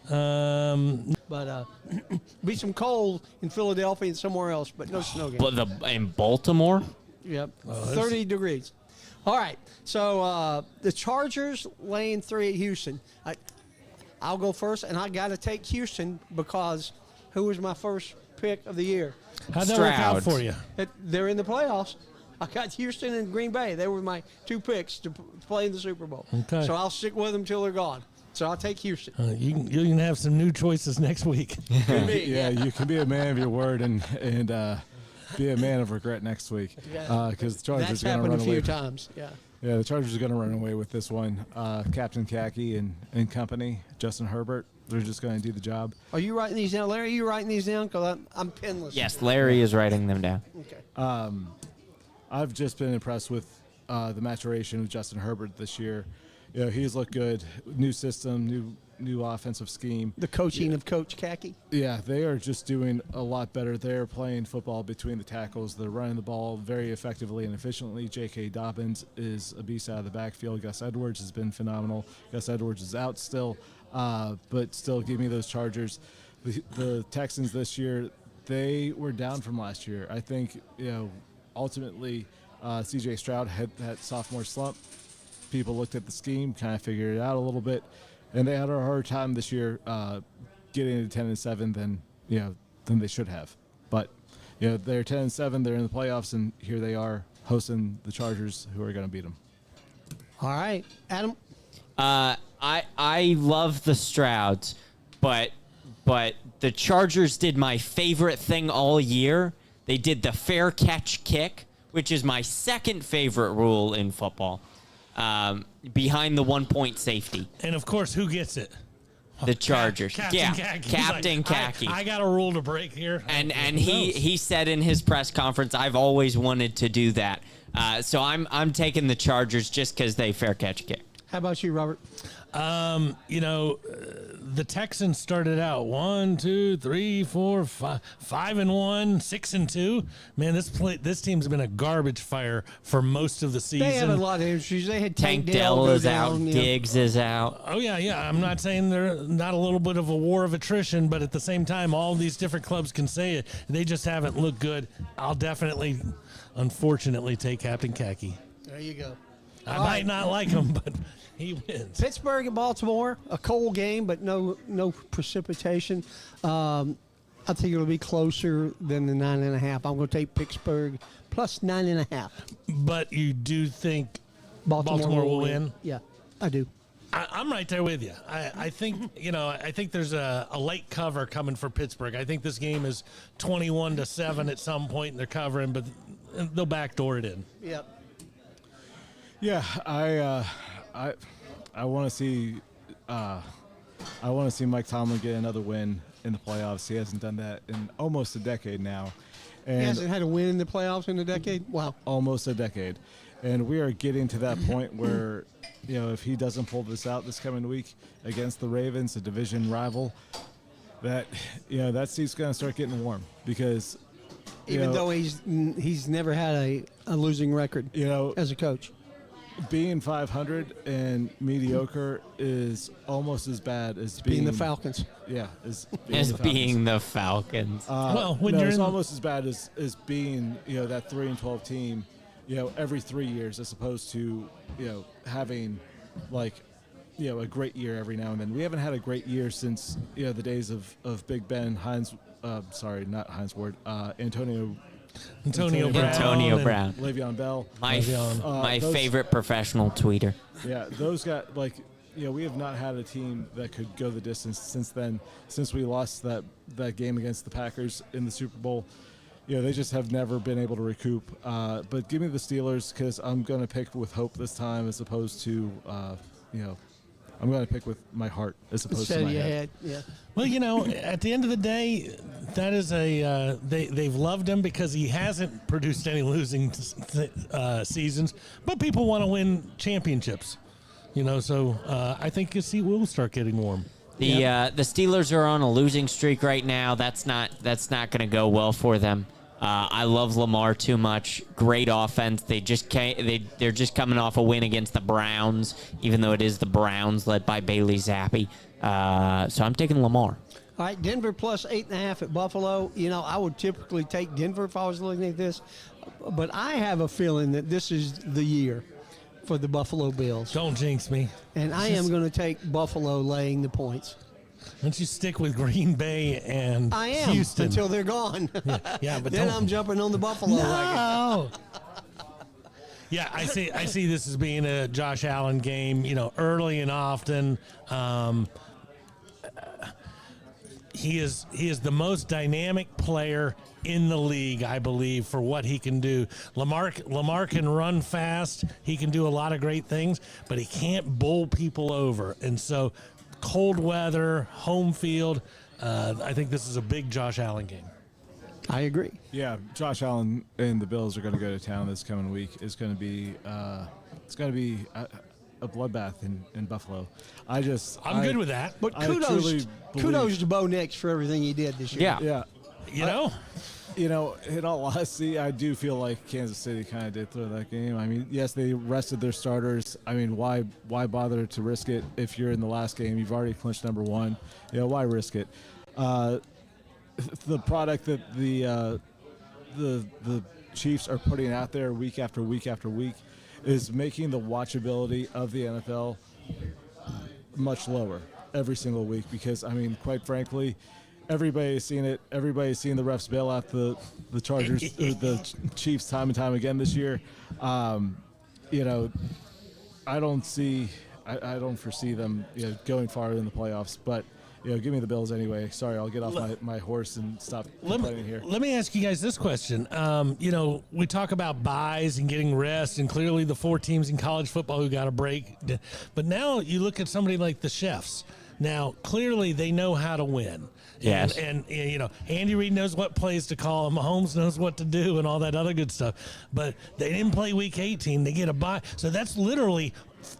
But be some cold in Philadelphia and somewhere else, but no snow game. But in Baltimore? Yep, 30 degrees. All right, so the Chargers laying 3 at Houston. I'll go first, and I got to take Houston because who was my first pick of the year? How'd that work out for you? They're in the playoffs. I got Houston and Green Bay. They were my 2 picks to play in the Super Bowl. Okay. So I'll stick with them till they're gone. So I'll take Houston. You can have some new choices next week. Yeah, you can be a man of your word and be a man of regret next week. Because the Chargers are going to run away. That's happened a few times. Yeah. Yeah, the Chargers are going to run away with this one. Captain Khaki and company, Justin Herbert, they're just going to do the job. Are you writing these down, Larry? Are you writing these down? Because I'm pinless. Yes, Larry is writing them down. Okay. I've just been impressed with the maturation of Justin Herbert this year. You know, he's looked good. New system, new offensive scheme. The coaching of Coach Khaki. Yeah, they are just doing a lot better. They're playing football between the tackles. They're running the ball very effectively and efficiently. J.K. Dobbins is a beast out of the backfield. Gus Edwards has been phenomenal. Gus Edwards is out still, but still give me those Chargers. The Texans this year, they were down from last year. I think, ultimately C.J. Stroud had that sophomore slump. People looked at the scheme, kind of figured it out a little bit, and they had a harder time this year getting to 10-7 than they should have. But they're 10-7, they're in the playoffs, and here they are hosting the Chargers, who are going to beat them. All right, Adam. I love the Strouds, but the Chargers did my favorite thing all year. They did the fair catch kick, which is my second favorite rule in football. Behind the 1-point safety. And, of course, who gets it? The Chargers. Captain Khaki. Captain Khaki. I got a rule to break here. And he said in his press conference, I've always wanted to do that. So I'm taking the Chargers just because they fair catch kick. How about you, Robert? The Texans started out 1, 2, 3, 4, 5, 5-1, 6-2. Man, this team's been a garbage fire for most of the season. They had a lot of issues. They had Tank Dell is out. Diggs is out. Oh yeah. I'm not saying they're not a little bit of a war of attrition, but at the same time, all these different clubs can say it. They just haven't looked good. I'll definitely, unfortunately, take Captain Khaki. There you go. I might not like him, but he wins. Pittsburgh and Baltimore, a cold game, but no precipitation. I think it'll be closer than the 9.5. I'm going to take Pittsburgh plus 9.5. But you do think Baltimore will win? Yeah, I do. I'm right there with you. I think I think there's a late cover coming for Pittsburgh. I think this game is 21-7 at some point, and they're covering, but they'll backdoor it in. Yep. Yeah, I want to see Mike Tomlin get another win in the playoffs. He hasn't done that in almost a decade now. And he hasn't had a win in the playoffs in a decade? Wow. Almost a decade. And we are getting to that point where, if he doesn't pull this out this coming week against the Ravens, a division rival, that seat's going to start getting warm because even though he's never had a losing record as a coach. Being 500 and mediocre is almost as bad as being the Falcons. Yeah, being the Falcons. It's almost as bad as being that 3-12 team, every 3 years, as opposed to having a great year every now and then. We haven't had a great year since the days of Big Ben, Antonio Brown. Le'Veon Bell. My favorite professional tweeter. Yeah, those guys, we have not had a team that could go the distance since then, since we lost that game against the Packers in the Super Bowl. They just have never been able to recoup. But give me the Steelers because I'm going to pick with hope this time as opposed to, I'm going to pick with my heart as opposed to my head. Yeah. Well, at the end of the day, that is they've loved him because he hasn't produced any losing seasons, but people want to win championships, so I think we'll start getting warm. The Steelers are on a losing streak right now. That's not going to go well for them. I love Lamar too much. Great offense. They're just coming off a win against the Browns, even though it is the Browns led by Bailey Zappi. So I'm taking Lamar. All right, Denver plus 8.5 at Buffalo. You know, I would typically take Denver if I was looking at this, but I have a feeling that this is the year for the Buffalo Bills. Don't jinx me. And I am going to take Buffalo laying the points. Don't you stick with Green Bay and I am Houston until they're gone. Yeah, but then don't- I'm jumping on the Buffalo wagon. No. Yeah, I see this as being a Josh Allen game, you know, early and often. He is the most dynamic player in the league, I believe, for what he can do. Lamar can run fast. He can do a lot of great things, but he can't bowl people over. And so cold weather, home field, I think this is a big Josh Allen game. I agree. Yeah, Josh Allen and the Bills are going to go to town this coming week. It's going to be a bloodbath in Buffalo. I'm good with that. But I truly kudos to Bo Nix for everything he did this year. Yeah. Yeah. You know, In all honesty, I do feel like Kansas City kind of did throw that game. I mean, yes, they rested their starters. I mean, why bother to risk it if you're in the last game? You've already clinched number one. You know, why risk it? The product that the Chiefs are putting out there week after week after week is making the watchability of the NFL much lower every single week because, I mean, quite frankly, everybody's seen it. Everybody's seen the refs bail out the Chargers, or the Chiefs time and time again this year. You know, I don't foresee them going far in the playoffs, but give me the Bills anyway. Sorry, I'll get off my horse and stop complaining here. Let me ask you guys this question. We talk about buys and getting rest, and clearly the 4 teams in college football who got a break. But now you look at somebody like the Chiefs. Now, clearly they know how to win. Yes. And Andy Reid knows what plays to call, and Mahomes knows what to do and all that other good stuff. But they didn't play week 18. They get a bye. So that's literally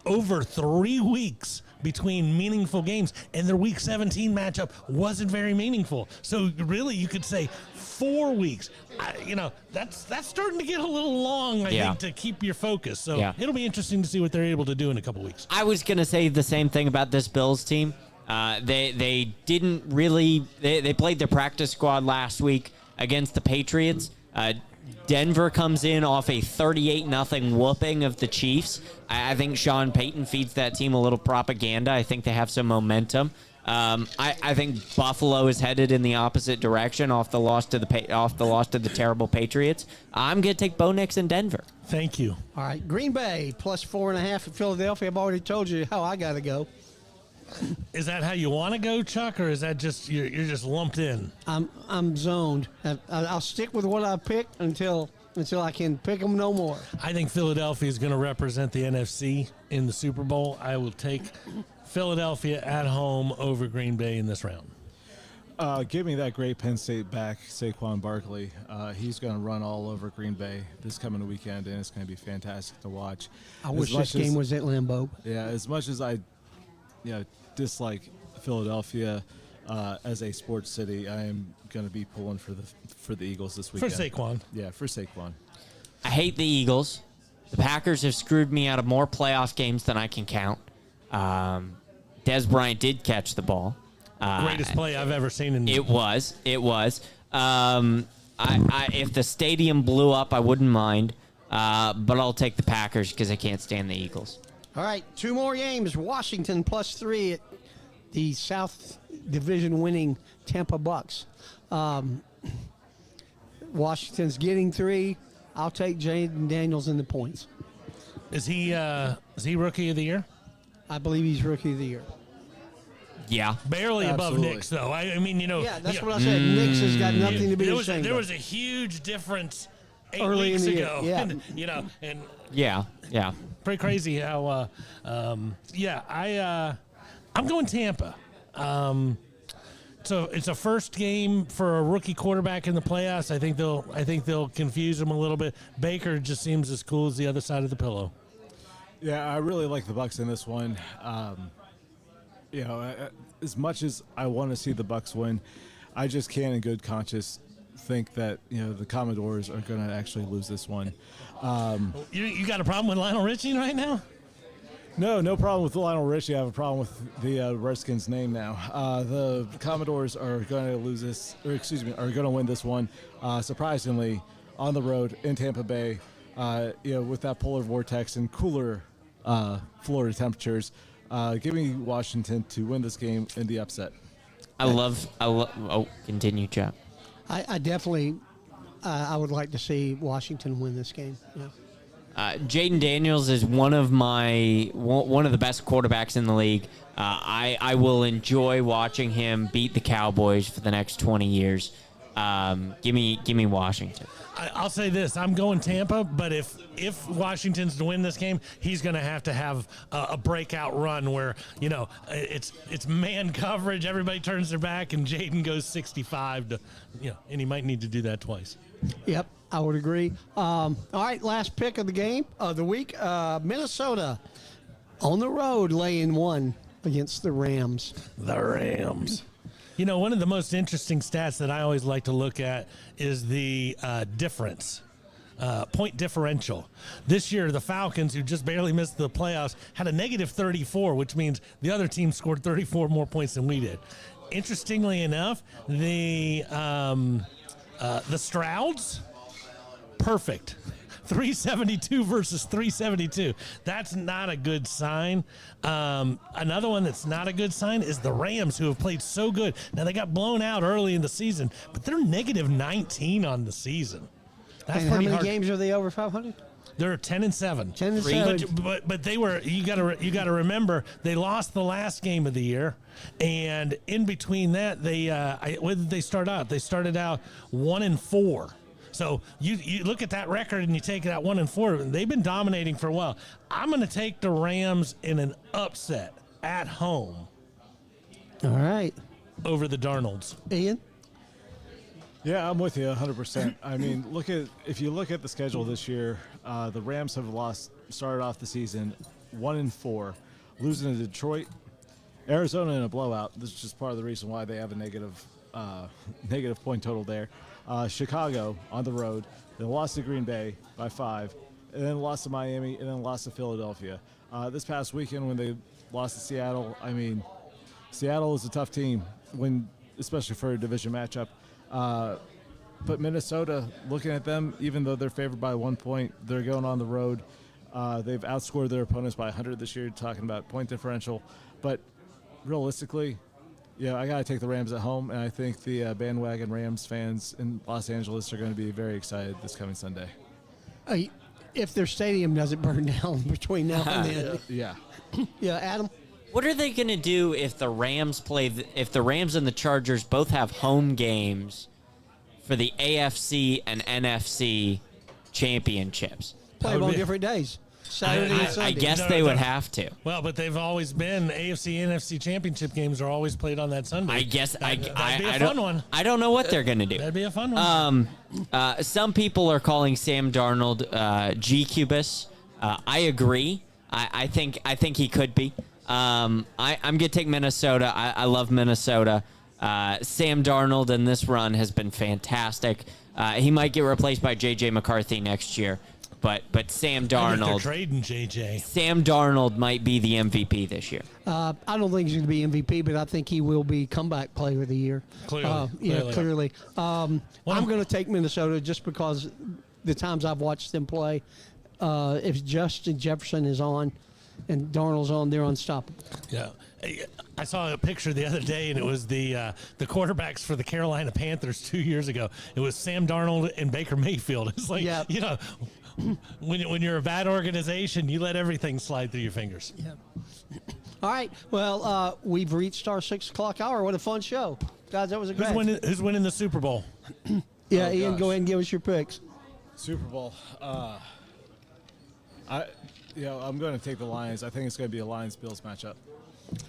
over 3 weeks between meaningful games, and their week 17 matchup wasn't very meaningful. So really you could say 4 weeks. That's starting to get a little long, I think, to keep your focus. So it'll be interesting to see what they're able to do in a couple weeks. I was going to say the same thing about this Bills team. They didn't really they played their practice squad last week against the Patriots. Denver comes in off a 38-0 whooping of the Chiefs. I think Sean Payton feeds that team a little propaganda. I think they have some momentum. I think Buffalo is headed in the opposite direction off the loss to the terrible Patriots. I'm going to take Bo Nix in Denver. Thank you. All right, Green Bay plus 4.5 at Philadelphia. I've already told you how I got to go. Is that how you want to go, Chuck, or is that just you're just lumped in? I'm zoned. I'll stick with what I picked until I can pick them no more. I think Philadelphia is going to represent the NFC in the Super Bowl. I will take Philadelphia at home over Green Bay in this round. Give me that great Penn State back, Saquon Barkley. He's going to run all over Green Bay this coming weekend, and it's going to be fantastic to watch. I wish this game was at Lambeau. Yeah, as much as I dislike Philadelphia as a sports city, I am going to be pulling for the Eagles this weekend. For Saquon. Yeah, for Saquon. I hate the Eagles. The Packers have screwed me out of more playoff games than I can count. Dez Bryant did catch the ball. Greatest play I've ever seen. It was. If the stadium blew up, I wouldn't mind. But I'll take the Packers because I can't stand the Eagles. All right, 2 more games. Washington plus 3 at the South Division winning Tampa Bucks. Washington's getting 3. I'll take Jaden Daniels in the points. Is he Rookie of the Year? I believe he's Rookie of the Year. Yeah. Barely Absolutely. above Knicks, though. I mean, Yeah, that's what I said. Knicks has got nothing to be ashamed there of. was a huge difference 8 Early weeks in the year, ago. yeah. And Yeah. pretty crazy how I'm going Tampa. So it's a first game for a rookie quarterback in the playoffs. I think they'll confuse him a little bit. Baker just seems as cool as the other side of the pillow. Yeah, I really like the Bucks in this one. As much as I want to see the Bucks win, I just can't in good conscience think that the Commodores are going to actually lose this one. You got a problem with Lionel Richie right now? No problem with Lionel Richie. I have a problem with the Redskins name now. The Commodores are going to lose this, or excuse me, are going to win this one. Surprisingly, on the road in Tampa Bay, with that polar vortex and cooler Florida temperatures, give me Washington to win this game in the upset. Continue, Chuck. I definitely, I would like to see Washington win this game. Yeah. Jaden Daniels is one of the best quarterbacks in the league. I will enjoy watching him beat the Cowboys for the next 20 years. Give me Washington. I'll say this: I'm going Tampa, but if Washington's to win this game, he's going to have a breakout run where it's man coverage, everybody turns their back, and Jaden goes 65 to and he might need to do that twice. Yep, I would agree. All right, last pick of the game of the week: Minnesota on the road laying 1 against the Rams. The Rams. One of the most interesting stats that I always like to look at is the difference, point differential. This year, the Falcons, who just barely missed the playoffs, had a negative 34, which means the other team scored 34 more points than we did. Interestingly enough, the Strouds, perfect. 372 versus 372. That's not a good sign. Another one that's not a good sign is the Rams, who have played so good. Now, they got blown out early in the season, but they're negative 19 on the season. That's and how pretty many hard. games are they over 500? They're 10-7. 10-7. But they were. You got to remember they lost the last game of the year, and in between that, where did they start out? They started out 1-4. So you look at that record and you take that 1-4. They've been dominating for a while. I'm going to take the Rams in an upset at home. All right. Over the Darnolds. Ian? Yeah, I'm with you 100%. I mean, if you look at the schedule this year, the Rams have started off the season 1-4, losing to Detroit, Arizona in a blowout. This is just part of the reason why they have a negative point total there. Chicago on the road, then lost to Green Bay by 5, and then lost to Miami, and then lost to Philadelphia. This past weekend when they lost to Seattle, I mean, Seattle is a tough team, especially for a division matchup. But Minnesota, looking at them, even though they're favored by 1 point, they're going on the road. They've outscored their opponents by 100 this year, talking about point differential. But realistically, I got to take the Rams at home, and I think the bandwagon Rams fans in Los Angeles are going to be very excited this coming Sunday. If their stadium doesn't burn down between now and then. Yeah. Yeah, Adam? What are they going to do if the Rams if the Rams and the Chargers both have home games for the AFC and NFC championships? Play them on different days. Saturday and Sunday. I guess they would have to. Well, but they've always been AFC, NFC championship games are always played on that Sunday. I guess that'd be a fun one. I don't know what they're going to do. That'd be a fun one. Some people are calling Sam Darnold G-Cubus. I agree. I think he could be. I'm going to take Minnesota. I love Minnesota. Sam Darnold in this run has been fantastic. He might get replaced by J.J. McCarthy next year, but Sam Darnold. They're trading J.J. Sam Darnold might be the MVP this year. I don't think he's going to be MVP, but I think he will be comeback player of the year. Clearly. I'm going to take Minnesota just because the times I've watched them play, if Justin Jefferson is on and Darnold's on, they're unstoppable. Yeah. I saw a picture the other day, and it was the quarterbacks for the Carolina Panthers 2 years ago. It was Sam Darnold and Baker Mayfield. It's like, when you're a bad organization, you let everything slide through your fingers. Yeah. All right. Well, we've reached our 6 o'clock hour. What a fun show. Guys, that was a great. Who's winning the Super Bowl? Ian, go ahead and give us your picks. Super Bowl. I'm going to take the Lions. I think it's going to be a Lions-Bills matchup.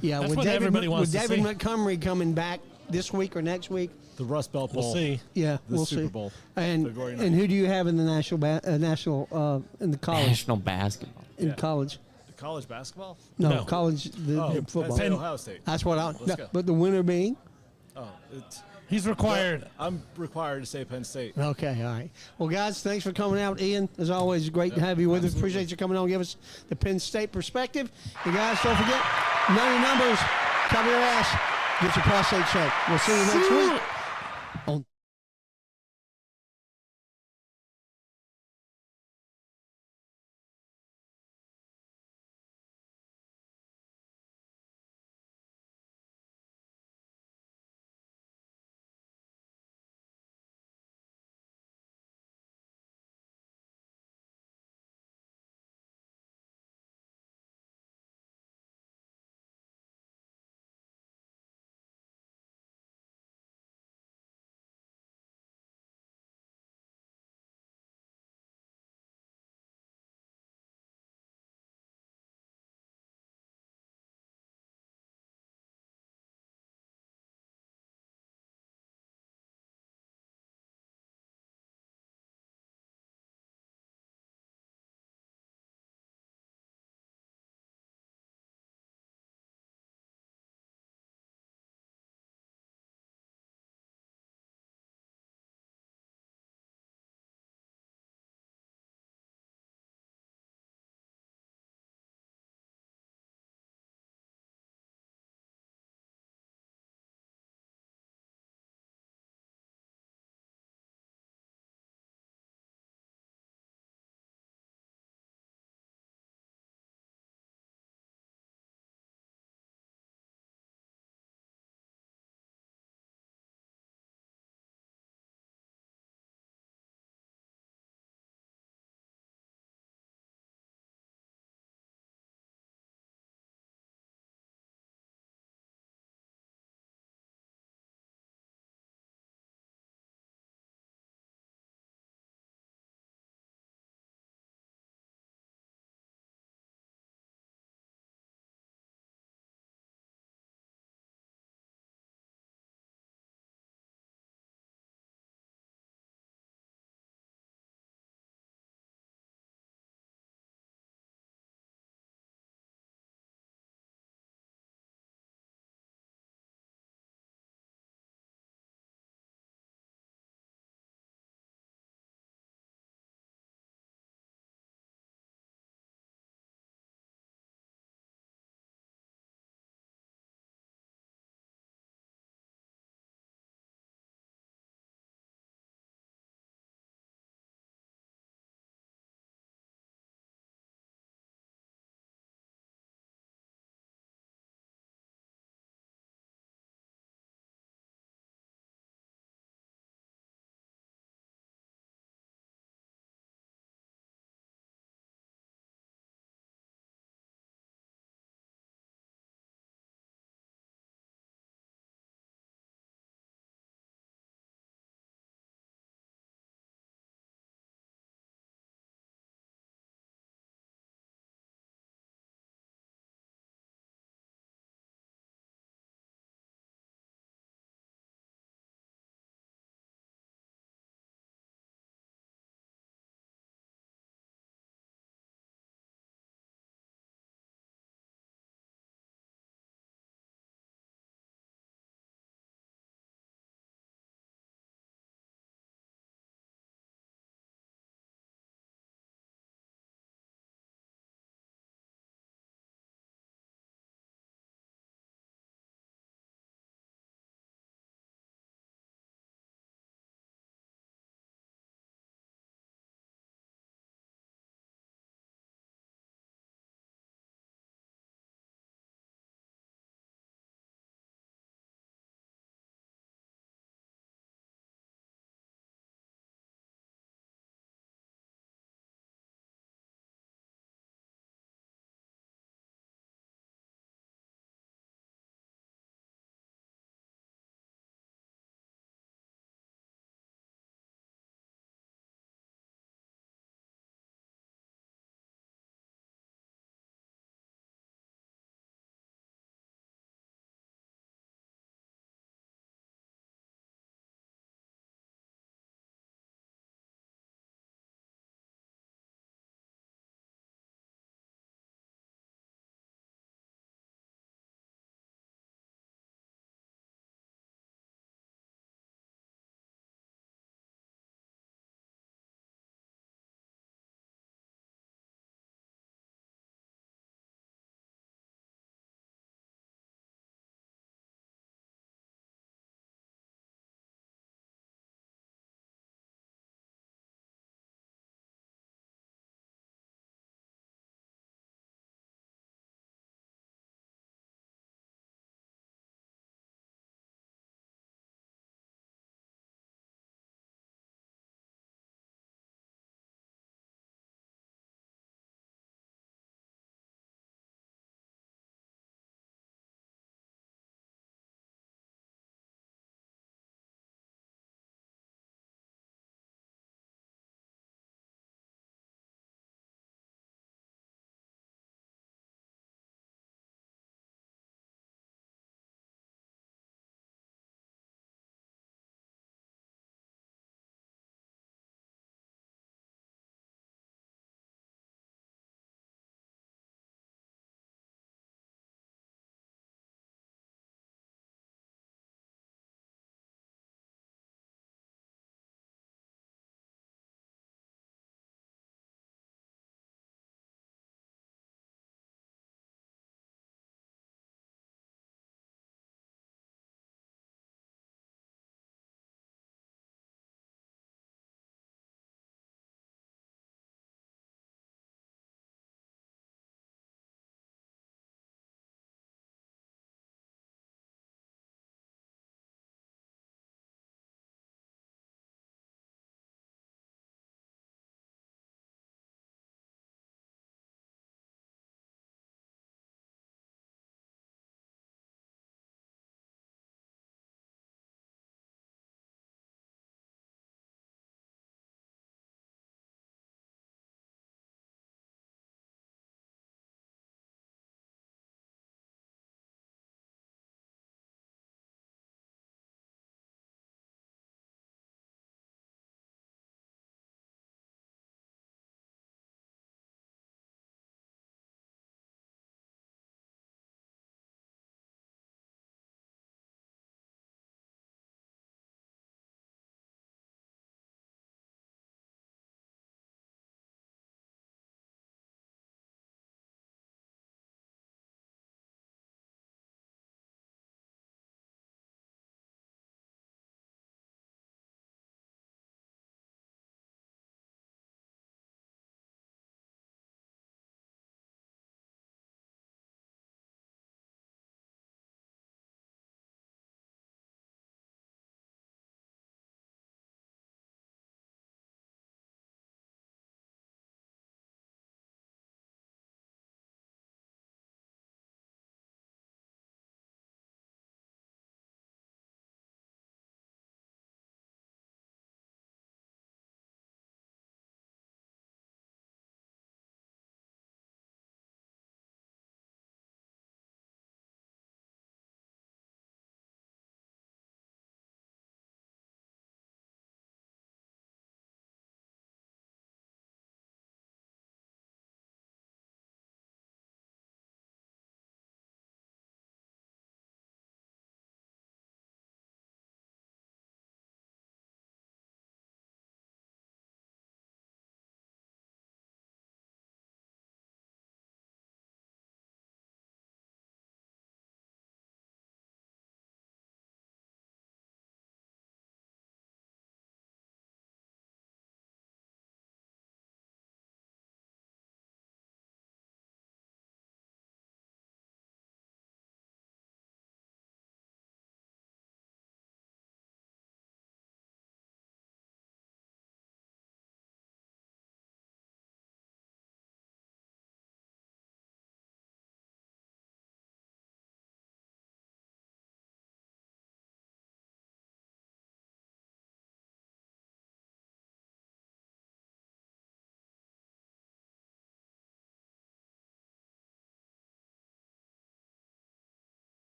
Yeah, That's what everybody wants to see. With David Montgomery coming back this week or next week. The Rust Belt Bowl. We'll see. Yeah, we'll Super see. Bowl. And who do you have in the national in the college? National basketball. In college. College basketball? No, college the football. Penn State, Ohio State. That's what Let's go. But the winner being? He's required. I'm required to say Penn State. Okay, all right. Well, guys, thanks for coming out. Ian, as always, great to have you with us. Appreciate you coming on and give us the Penn State perspective. And guys, don't forget, know your numbers, cover your ass, get your prostate checked. We'll see you next week on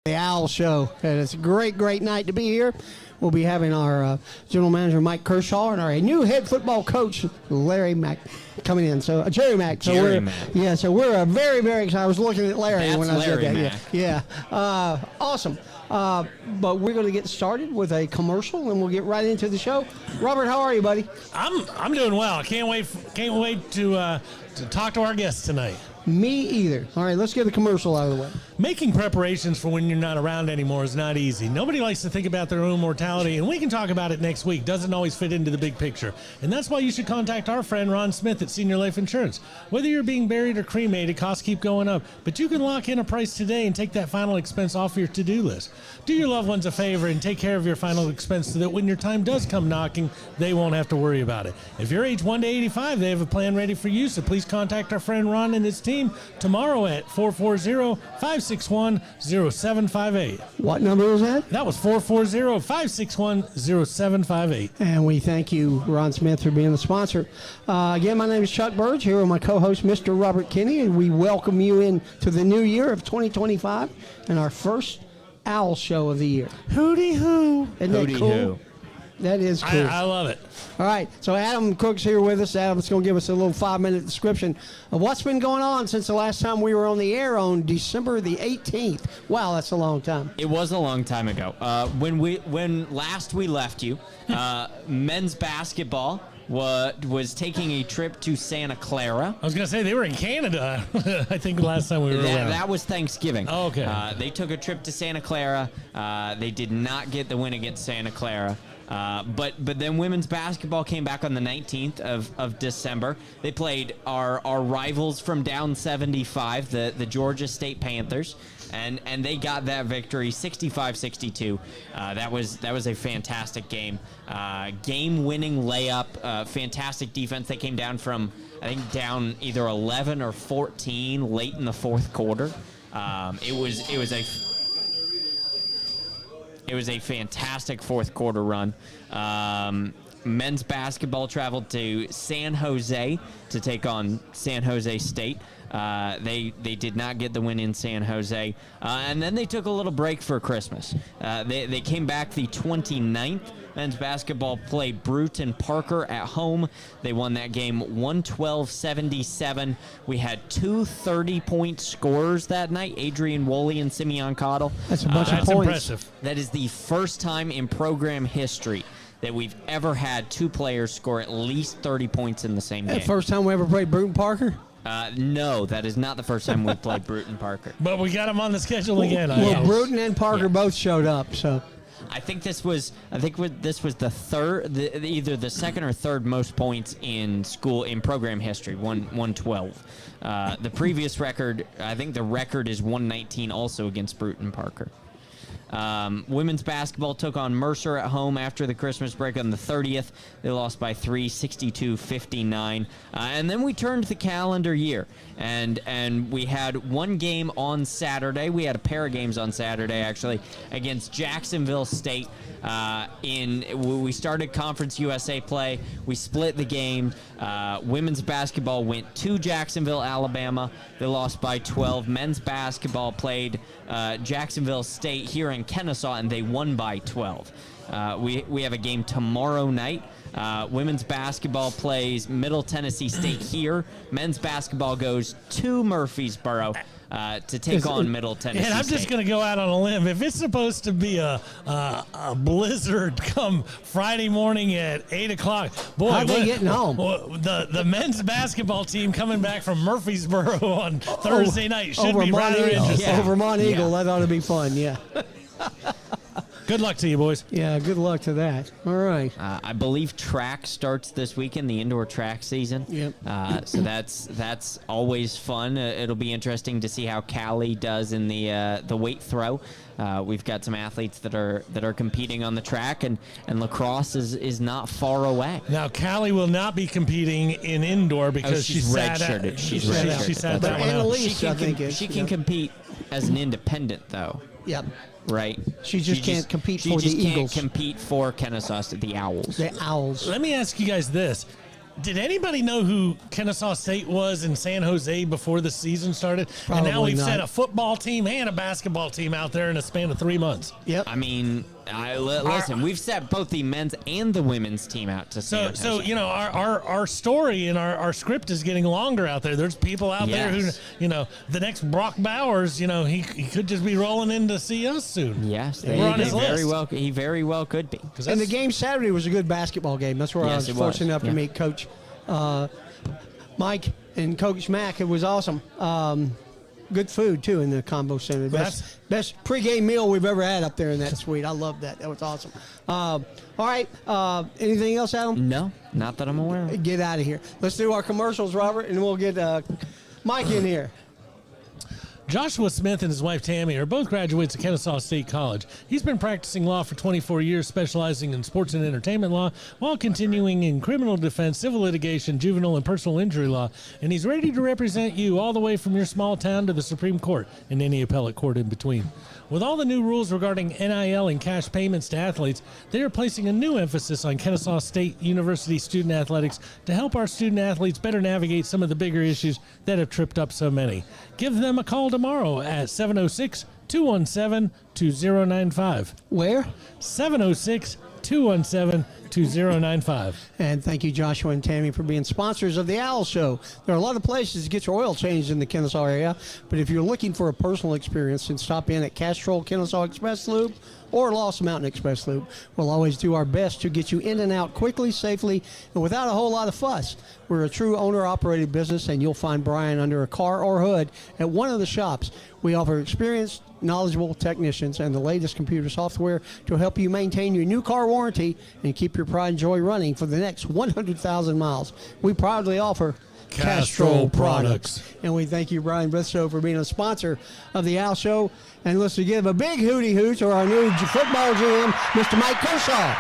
The Owl Show, and it's a great night to be here. We'll be having our general manager Mike Kershaw and our new head football coach Larry Mack coming in. So Jerry Mack. So Jerry we're Mack. yeah. So we're very excited. I was looking at Larry That's when I Larry said that. Mack. Yeah. Awesome. But we're going to get started with a commercial, and we'll get right into the show. Robert, how are you, buddy? I'm doing well. I can't wait to talk to our guests tonight. Me either. All right, let's get the commercial out of the way. Making preparations for when you're not around anymore is not easy. Nobody likes to think about their own mortality, and we can talk about it next week. Doesn't always fit into the big picture. And that's why you should contact our friend Ron Smith at Senior Life Insurance. Whether you're being buried or cremated, costs keep going up, but you can lock in a price today and take that final expense off your to-do list. Do your loved ones a favor and take care of your final expense so that when your time does come knocking, they won't have to worry about it. If you're age 1 to 85, they have a plan ready for you, so please contact our friend Ron and his team tomorrow at 440-561-0758. What number is that? That was 440-561-0758. And we thank you, Ron Smith, for being the sponsor. Again, my name is Chuck Burge, here with my co-host, Mr. Robert Kinney, and we welcome you into the new year of 2025 and our first Owl Show of the year. Hooty hoo. Isn't that Hooty cool? hoo. That is cool. I love it. All right, so Adam Cook's here with us. Adam's going to give us a little 5-minute description of what's been going on since the last time we were on the air on December the 18th. Wow, that's a long time. It was a long time ago. When last we left you, men's basketball was taking a trip to Santa Clara. I was going to say they were in Canada, I think, last time we were around. That was Thanksgiving. Oh, okay. They took a trip to Santa Clara. They did not get the win against Santa Clara. But then women's basketball came back on the 19th of December. They played our rivals from down 75, the Georgia State Panthers, and they got that victory 65-62. That was a fantastic game. Game-winning layup, fantastic defense. They came down from, I think, down either 11 or 14 late in the fourth quarter. It was a fantastic fourth quarter run. Men's basketball traveled to San Jose to take on San Jose State. They did not get the win in San Jose. And then they took a little break for Christmas. They came back the 29th. Men's basketball played Bruton Parker at home. They won that game 112-77. We had two 30-point scorers that night, Adrian Woolley and Simeon Cottle. That's a bunch of That's points. impressive. That is the first time in program history that we've ever had two players score at least 30 points in the same game. First time we ever played Bruton Parker? No, that is not the first time we've played Bruton Parker. But we got them on the schedule again. Well, Bruton and Parker both showed up, so... I think this was the third, either the second or third most points in program history, 112. The previous record, I think the record is 119, also against Bruton Parker. Women's basketball took on Mercer at home after the Christmas break on the 30th. They lost by 3, 62-59. And then we turned the calendar year, and we had one game on Saturday. We had a pair of games on Saturday, actually, against Jacksonville State. We started Conference USA play. We split the game. Women's basketball went to Jacksonville, Alabama. They lost by 12. Men's basketball played Jacksonville State here in Kennesaw, and they won by 12. We have a game tomorrow night. Women's basketball plays Middle Tennessee State here. Men's basketball goes to Murfreesboro to take on Middle Tennessee And I'm State. just going to go out on a limb. If it's supposed to be a blizzard come Friday morning at 8 o'clock, boy, How are they getting home? The men's basketball team coming back from Murfreesboro on Thursday night should be rather interesting. Yeah. Over Mont Eagle, Yeah. that ought to be fun, yeah. Good luck to you, boys. Yeah, good luck to that. All right. I believe track starts this weekend, the indoor track season. Yep. So that's always fun. It'll be interesting to see how Callie does in the weight throw. We've got some athletes that are competing on the track, and lacrosse is not far away. Now, Callie will not be competing in indoor because she's she sat redshirted. out. She's She redshirted. sat But that one out. Annalise, I think, She can compete as an independent, though. Yep. Right. She just can't compete she for just the can't Eagles. compete for Kennesaw State, the Owls. The Owls. Let me ask you guys this. Did anybody know who Kennesaw State was in San Jose before the season started? And now Probably we've not. sent a football team and a basketball team out there in a span of 3 months. Yep. I mean, listen, we've set both the men's and the women's team out to San So Jose. you know, our story and our script is getting longer out there. There's people out there who, Yes. you know, the next Brock Bowers, you know, he could just be rolling in to see us soon. Yes, We're on his list. he very well could be. 'Cause And the that's- game Saturday was a good basketball game. That's where I Yes, was it was. fortunate enough to Yeah. meet Coach Mike and Coach Mack. It was awesome. Good food too in the combo center. Best pregame meal we've ever had up there in that suite. I love that. That was awesome. All right. Anything else, Adam? No, not that I'm aware of. Get out of here. Let's do our commercials, Robert, and we'll get Mike in here. Joshua Smith and his wife Tammy are both graduates of Kennesaw State College. He's been practicing law for 24 years, specializing in sports and entertainment law, while continuing in criminal defense, civil litigation, juvenile and personal injury law. And he's ready to represent you all the way from your small town to the Supreme Court and any appellate court in between. With all the new rules regarding NIL and cash payments to athletes, they are placing a new emphasis on Kennesaw State University student athletics to help our student athletes better navigate some of the bigger issues that have tripped up so many. Give them a call tomorrow at 706-217-2095. Where? 706-217-2095. And thank you, Joshua and Tammy, for being sponsors of the Owl Show. There are a lot of places to get your oil changed in the Kennesaw area, but if you're looking for a personal experience, then stop in at Castrol Kennesaw Express Loop or Lost Mountain Express Loop. We'll always do our best to get you in and out quickly, safely, and without a whole lot of fuss. We're a true owner-operated business, and you'll find Brian under a car or hood at one of the shops. We offer experienced, knowledgeable technicians and the latest computer software to help you maintain your new car warranty and keep your pride and joy running for the next 100,000 miles. We proudly offer Castrol products. And we thank you, Brian Briscoe, for being a sponsor of the Owl Show. And let's give a big hooty hoot to our new football GM, Mr. Mike Kershaw.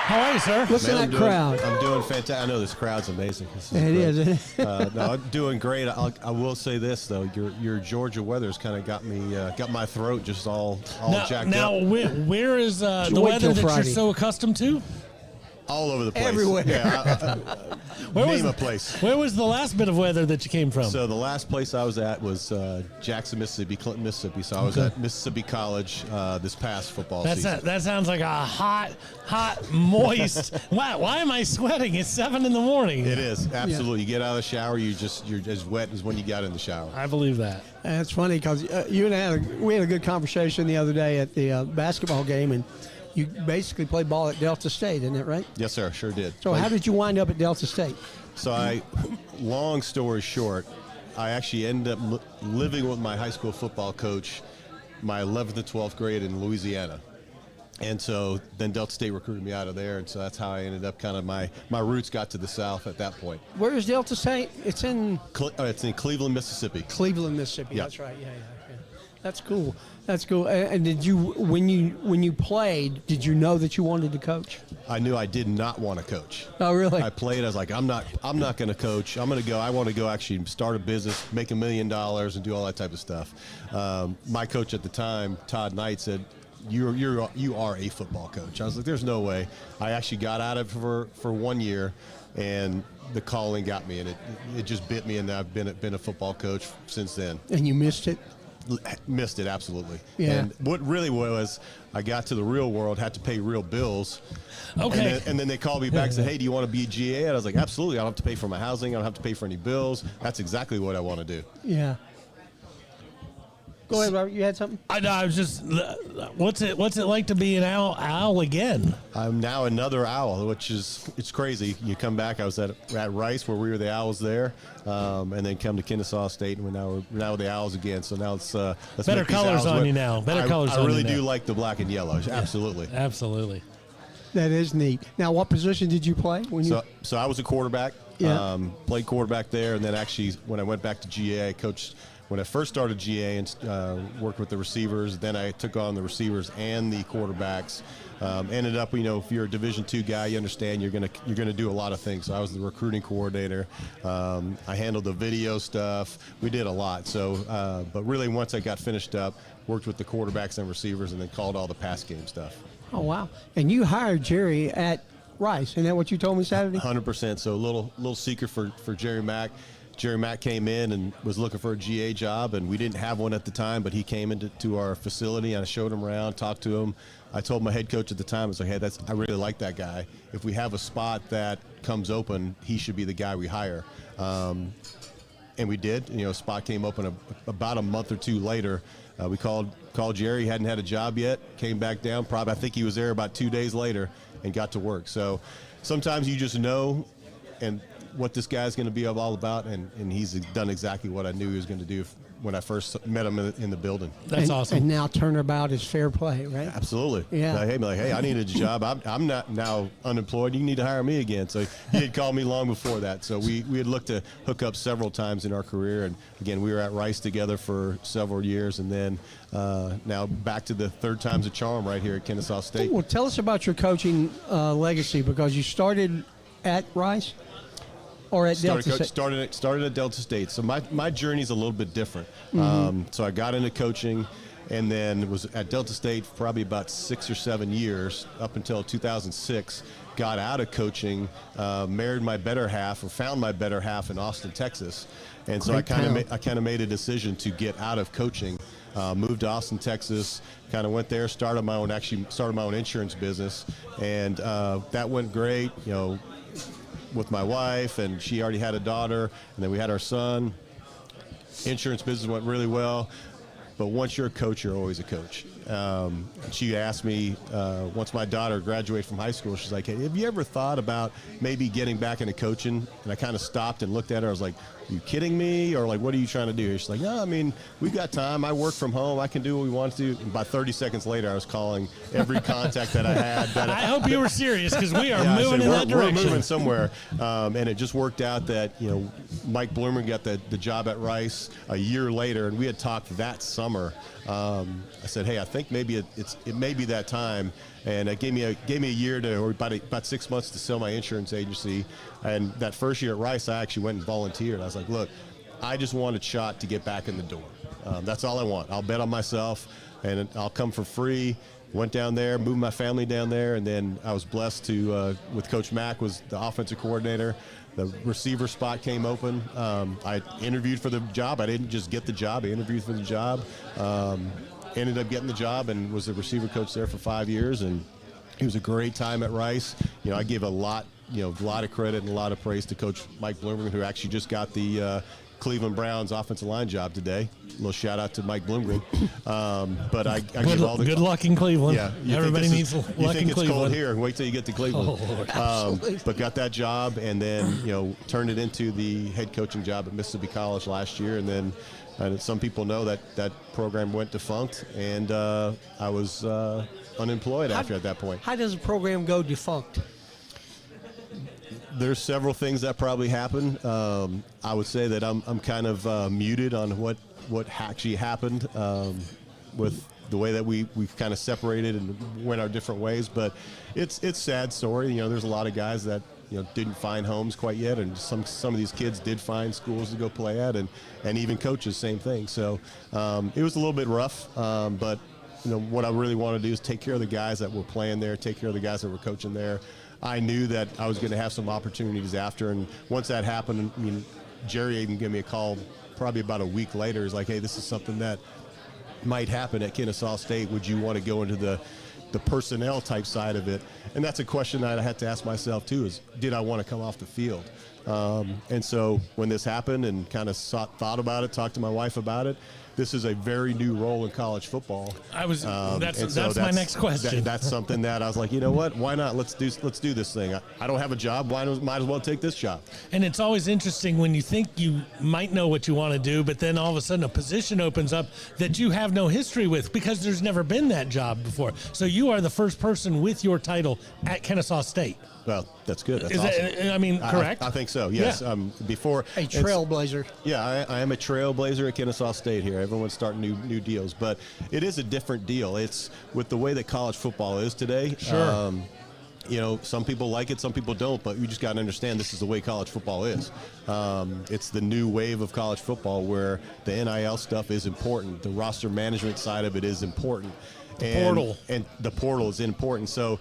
How are you, sir? Listen Man, to that crowd. I'm doing fantastic. I know this crowd's amazing. This It great. is, isn't it? No, I'm doing great. I will say this though, your Georgia weather's kind of got me, got my throat just all jacked Now, up. where is the Wait weather till that Friday. you're so accustomed to? All over the place. Everywhere. Yeah, Where was name a the- place. Where was the last bit of weather that you came from? So the last place I was at was Jackson, Mississippi, Clinton, Mississippi. So I was at Mississippi College this past football season. That sounds like a hot, moist. Why am I sweating? It's 7 in the morning. It is absolutely. You get out of the shower, you're as wet as when you got in the shower. I believe that. And it's funny because you and we had a good conversation the other day at the basketball game, and you basically played ball at Delta State, isn't it right? Yes, sir. Sure did. So how did you wind up at Delta State? So long story short, I actually ended up living with my high school football coach my 11th and 12th grade in Louisiana. And so then Delta State recruited me out of there, and so that's how I ended up kind of my roots got to the South at that point. Where is Delta State? It's in It's in Cleveland, Mississippi. Cleveland, Mississippi. Yeah. That's right. Yeah. That's cool. That's cool. And did you, when you played, did you know that you wanted to coach? I knew I did not want to coach. Oh, really? I played. I was like, I'm not going to coach. I'm going to go. I want to go actually start a business, make $1 million, and do all that type of stuff. My coach at the time, Todd Knight, said, "You are a football coach." I was like, "There's no way." I actually got out of it for 1 year, and the calling got me, and it just bit me, and I've been a football coach since then. And you missed it? Missed it, absolutely. Yeah. And what really was, I got to the real world, had to pay real bills. Okay. And then they called me back and said, "Hey, do you want to be a GA?" And I was like, "Absolutely. I don't have to pay for my housing. I don't have to pay for any bills. That's exactly what I want to do." Yeah. Go ahead, Robert. You had something? I was just, what's it like to be an owl again? I'm now another owl, which it's crazy. You come back. I was at Rice, where we were the Owls there, and then come to Kennesaw State, and we're now the Owls again. So now let's Better make these colors Owls on win. you now. Better colors I on really you do now. like the black and yellow. Absolutely. Absolutely. That is neat. Now, what position did you play when you? So I was a quarterback. Yeah. Played quarterback there, and then actually when I went back to GA, I coached. When I first started GA and worked with the receivers, then I took on the receivers and the quarterbacks. Ended up, if you're a Division II guy, you understand you're gonna do a lot of things. So I was the recruiting coordinator. I handled the video stuff. We did a lot. So, but really, once I got finished up, worked with the quarterbacks and receivers, and then called all the pass game stuff. Oh, wow. And you hired Jerry at Rice. Isn't that what you told me Saturday? 100%. So a little secret for Jerry Mack. Jerry Mack came in and was looking for a GA job, and we didn't have one at the time, but he came into our facility, and I showed him around, talked to him. I told my head coach at the time, I was like, hey, I really like that guy. If we have a spot that comes open, he should be the guy we hire. And we did. A spot came open about a month or two later. We called Jerry. He hadn't had a job yet. Came back down. I think he was there about 2 days later and got to work. So sometimes you just know and what this guy's going to be all about, and he's done exactly what I knew he was going to do when I first met him in the building. That's awesome. And now turnabout is fair play, right? Absolutely. Yeah. Hey, I needed a job. I'm not now unemployed. You need to hire me again. So he had called me long before that. So we had looked to hook up several times in our career. And again, we were at Rice together for several years. And then now back to the third time's a charm right here at Kennesaw State. Well, tell us about your coaching legacy, because you started at Rice or at Delta State? Started at Delta State. So my journey's a little bit different. So I got into coaching and then was at Delta State for probably about 6 or 7 years up until 2006. Got out of coaching, married my better half, or found my better half in Austin, Texas. And so I kind of made a decision to get out of coaching. Moved to Austin, Texas, kind of went there, started my own insurance business, and that went great, with my wife, and she already had a daughter, and then we had our son. Insurance business went really well, but once you're a coach, you're always a coach. She asked me, once my daughter graduated from high school, she's like, hey, have you ever thought about maybe getting back into coaching? And I kind of stopped and looked at her. I was like, are you kidding me? Or like, what are you trying to do? She's like, no, I mean, we've got time. I work from home. I can do what we want to do. And about 30 seconds later, I was calling every contact that I had. I hope you were serious, because we are Yeah, I moving said, in that direction. We're moving somewhere. And it just worked out that, Mike Bloomer got the job at Rice a year later, and we had talked that summer. I said, hey, I think maybe it may be that time. And it gave me a year or about 6 months to sell my insurance agency. And that first year at Rice, I actually went and volunteered. I was like, look, I just want a shot to get back in the door. That's all I want. I'll bet on myself, and I'll come for free. Went down there, moved my family down there, and then I was blessed to, with Coach Mack was the offensive coordinator. The receiver spot came open. I interviewed for the job. I didn't just get the job. I interviewed for the job. Ended up getting the job and was the receiver coach there for 5 years, and it was a great time at Rice. I give a lot of credit and a lot of praise to Coach Mike Bloomberg, who actually just got the Cleveland Browns offensive line job today. A little shout out to Mike Bloomberg. But I give all the good luck in Cleveland. Yeah, everybody needs luck in Cleveland. You think it's cold here? Wait till you get to Cleveland. Absolutely. But got that job, and then turned it into the head coaching job at Mississippi College last year, and then. And some people know that program went defunct, and I was unemployed after at that point. How does a program go defunct? There's several things that probably happen. I would say that I'm kind of muted on what actually happened with the way that we kind of separated and went our different ways. But it's a sad story. There's a lot of guys that didn't find homes quite yet, and some of these kids did find schools to go play at, and even coaches, same thing. So it was a little bit rough, but what I really want to do is take care of the guys that were playing there, take care of the guys that were coaching there. I knew that I was going to have some opportunities after, and once that happened, Jerry even gave me a call probably about a week later. He's like, hey, this is something that might happen at Kennesaw State. Would you want to go into the personnel type side of it? And that's a question that I had to ask myself too, is did I want to come off the field? And so when this happened and kind of thought about it, talked to my wife about it, this is a very new role in college football. That's my next question. That's something that I was like, you know what? Why not? Let's do this thing. I don't have a job. Might as well take this job. And it's always interesting when you think you might know what you want to do, but then all of a sudden a position opens up that you have no history with, because there's never been that job before. So you are the first person with your title at Kennesaw State. Well, that's good. That's awesome. Correct? I think so, yes. Yeah. Before A trailblazer. Yeah, I am a trailblazer at Kennesaw State here. Everyone's starting new deals, but it is a different deal. It's with the way that college football is today. Sure. Some people like it, some people don't, but you just got to understand this is the way college football is. It's the new wave of college football where the NIL stuff is important. The roster management side of it is important. Portal. And the portal is important. So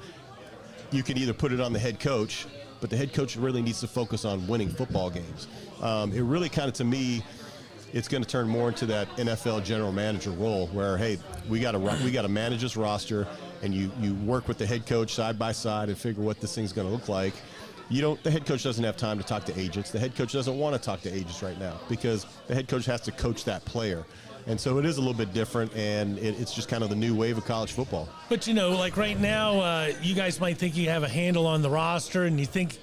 you can either put it on the head coach, but the head coach really needs to focus on winning football games. It really kind of, to me, it's going to turn more into that NFL general manager role where, hey, we got to manage this roster, and you work with the head coach side by side and figure what this thing's going to look like. The head coach doesn't have time to talk to agents. The head coach doesn't want to talk to agents right now because the head coach has to coach that player. And so it is a little bit different, and it's just kind of the new wave of college football. But, like right now, you guys might think you have a handle on the roster, and you think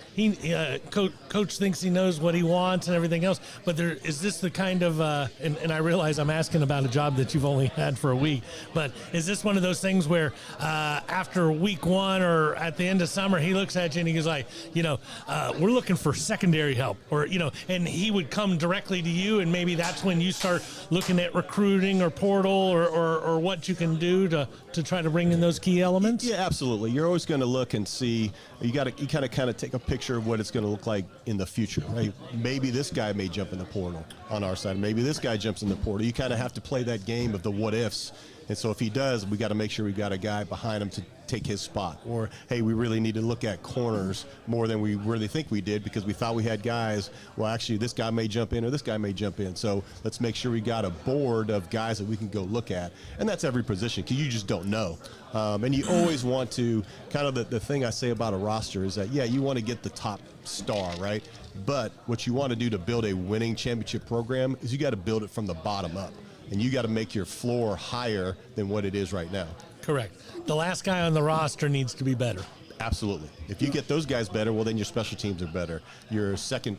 coach thinks he knows what he wants and everything else. But is this the kind of, and I realize I'm asking about a job that you've only had for a week, but is this one of those things where after week one or at the end of summer, he looks at you and he goes like, we're looking for secondary help, or, and he would come directly to you, and maybe that's when you start looking at recruiting or portal or what you can do to try to bring in those key elements? Yeah, absolutely. You're always going to look and see. You kind of take a picture of what it's going to look like in the future. Right? Maybe this guy may jump in the portal on our side. Maybe this guy jumps in the portal. You kind of have to play that game of the what ifs. And so if he does, we got to make sure we got a guy behind him to take his spot. Or, hey, we really need to look at corners more than we really think we did because we thought we had guys. Well, actually, this guy may jump in or this guy may jump in. So let's make sure we got a board of guys that we can go look at. And that's every position because you just don't know. And you always want to, kind of the thing I say about a roster is that, yeah, you want to get the top star, right? But what you want to do to build a winning championship program is you got to build it from the bottom up. And you got to make your floor higher than what it is right now. Correct. The last guy on the roster needs to be better. Absolutely. If you get those guys better, well, then your special teams are better. Your second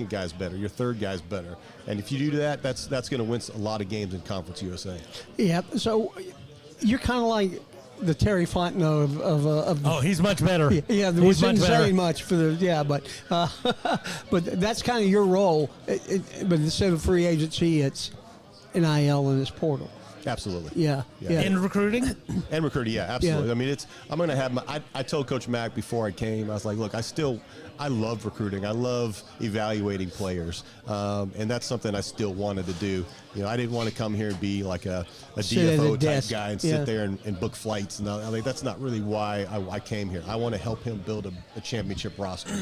guy's better. Your third guy's better. And if you do that, that's going to win a lot of games in Conference USA. Yeah. So you're kind of like the Terry Fontenot of oh, he's much better. Yeah, he's which much isn't better. saying much for but that's kind of your role. But instead of free agency, it's NIL in this portal. Absolutely. Yeah. In recruiting? And recruiting, yeah, absolutely. Yeah. I mean, I'm going to have I told Coach Mack before I came, I was like, look, I love recruiting. I love evaluating players. And that's something I still wanted to do. I didn't want to come here and be like a DFO type desk. guy and sit there and book flights. And I mean, that's not really why I came here. I want to help him build a championship roster.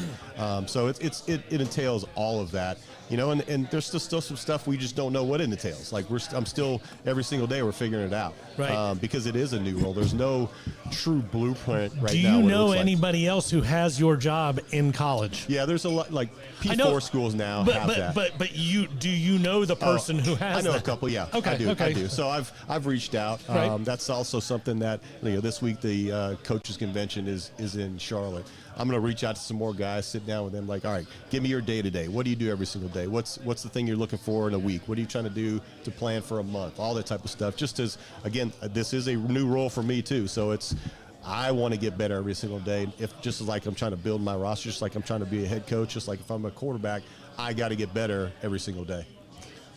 So it entails all of that. And there's still some stuff we just don't know what it entails. Like I'm still every single day we're figuring it out. Right. Because it is a new role. There's no true blueprint right now. Do you what it know looks like. anybody else who has your job in college? Yeah, there's a lot like P4 schools now have that. But do you know the person who has? I know that? a couple. Yeah, Okay. I do. So I've reached out. Right. That's also something that this week the coaches convention is in Charlotte. I'm going to reach out to some more guys, sit down with them, like, all right, give me your day to day. What do you do every single day? What's the thing you're looking for in a week? What are you trying to do to plan for a month? All that type of stuff. Just as, again, this is a new role for me too. So I want to get better every single day. Just like I'm trying to build my roster, just like I'm trying to be a head coach, just like if I'm a quarterback, I got to get better every single day.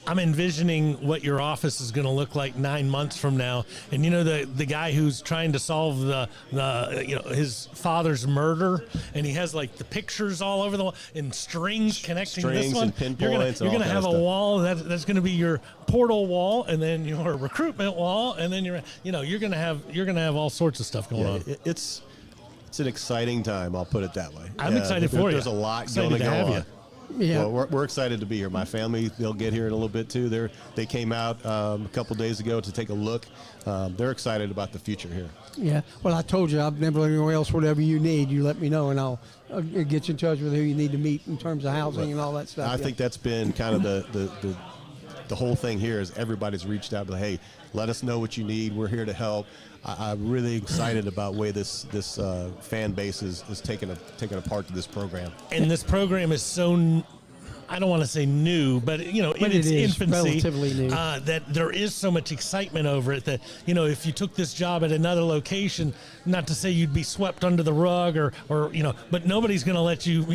I'm envisioning what your office is going to look like 9 months from now. And the guy who's trying to solve the his father's murder, and he has like the pictures all over the wall and strings connecting this one. And pinpoints. You're going to have a wall that's going to be your portal wall, and then your recruitment wall, and then you're going to have all sorts of stuff going on. It's an exciting time. I'll put it that way. I'm excited for you. There's a lot Excited going to to go have on. you. Yeah. Well, we're excited to be here. My family, they'll get here in a little bit too. They came out a couple days ago to take a look. They're excited about the future here. Yeah. Well, I told you, I've never anywhere else. Whatever you need, you let me know, and I'll get you in touch with who you need to meet in terms of housing and all that stuff. I think that's been kind of the whole thing here is everybody's reached out to, hey, let us know what you need. We're here to help. I'm really excited about where this fan base is taking a part to this program. And this program is so, I don't want to say new, but in its infancy, relatively new. that there is so much excitement over it that if you took this job at another location, not to say you'd be swept under the rug or but nobody's going to let you.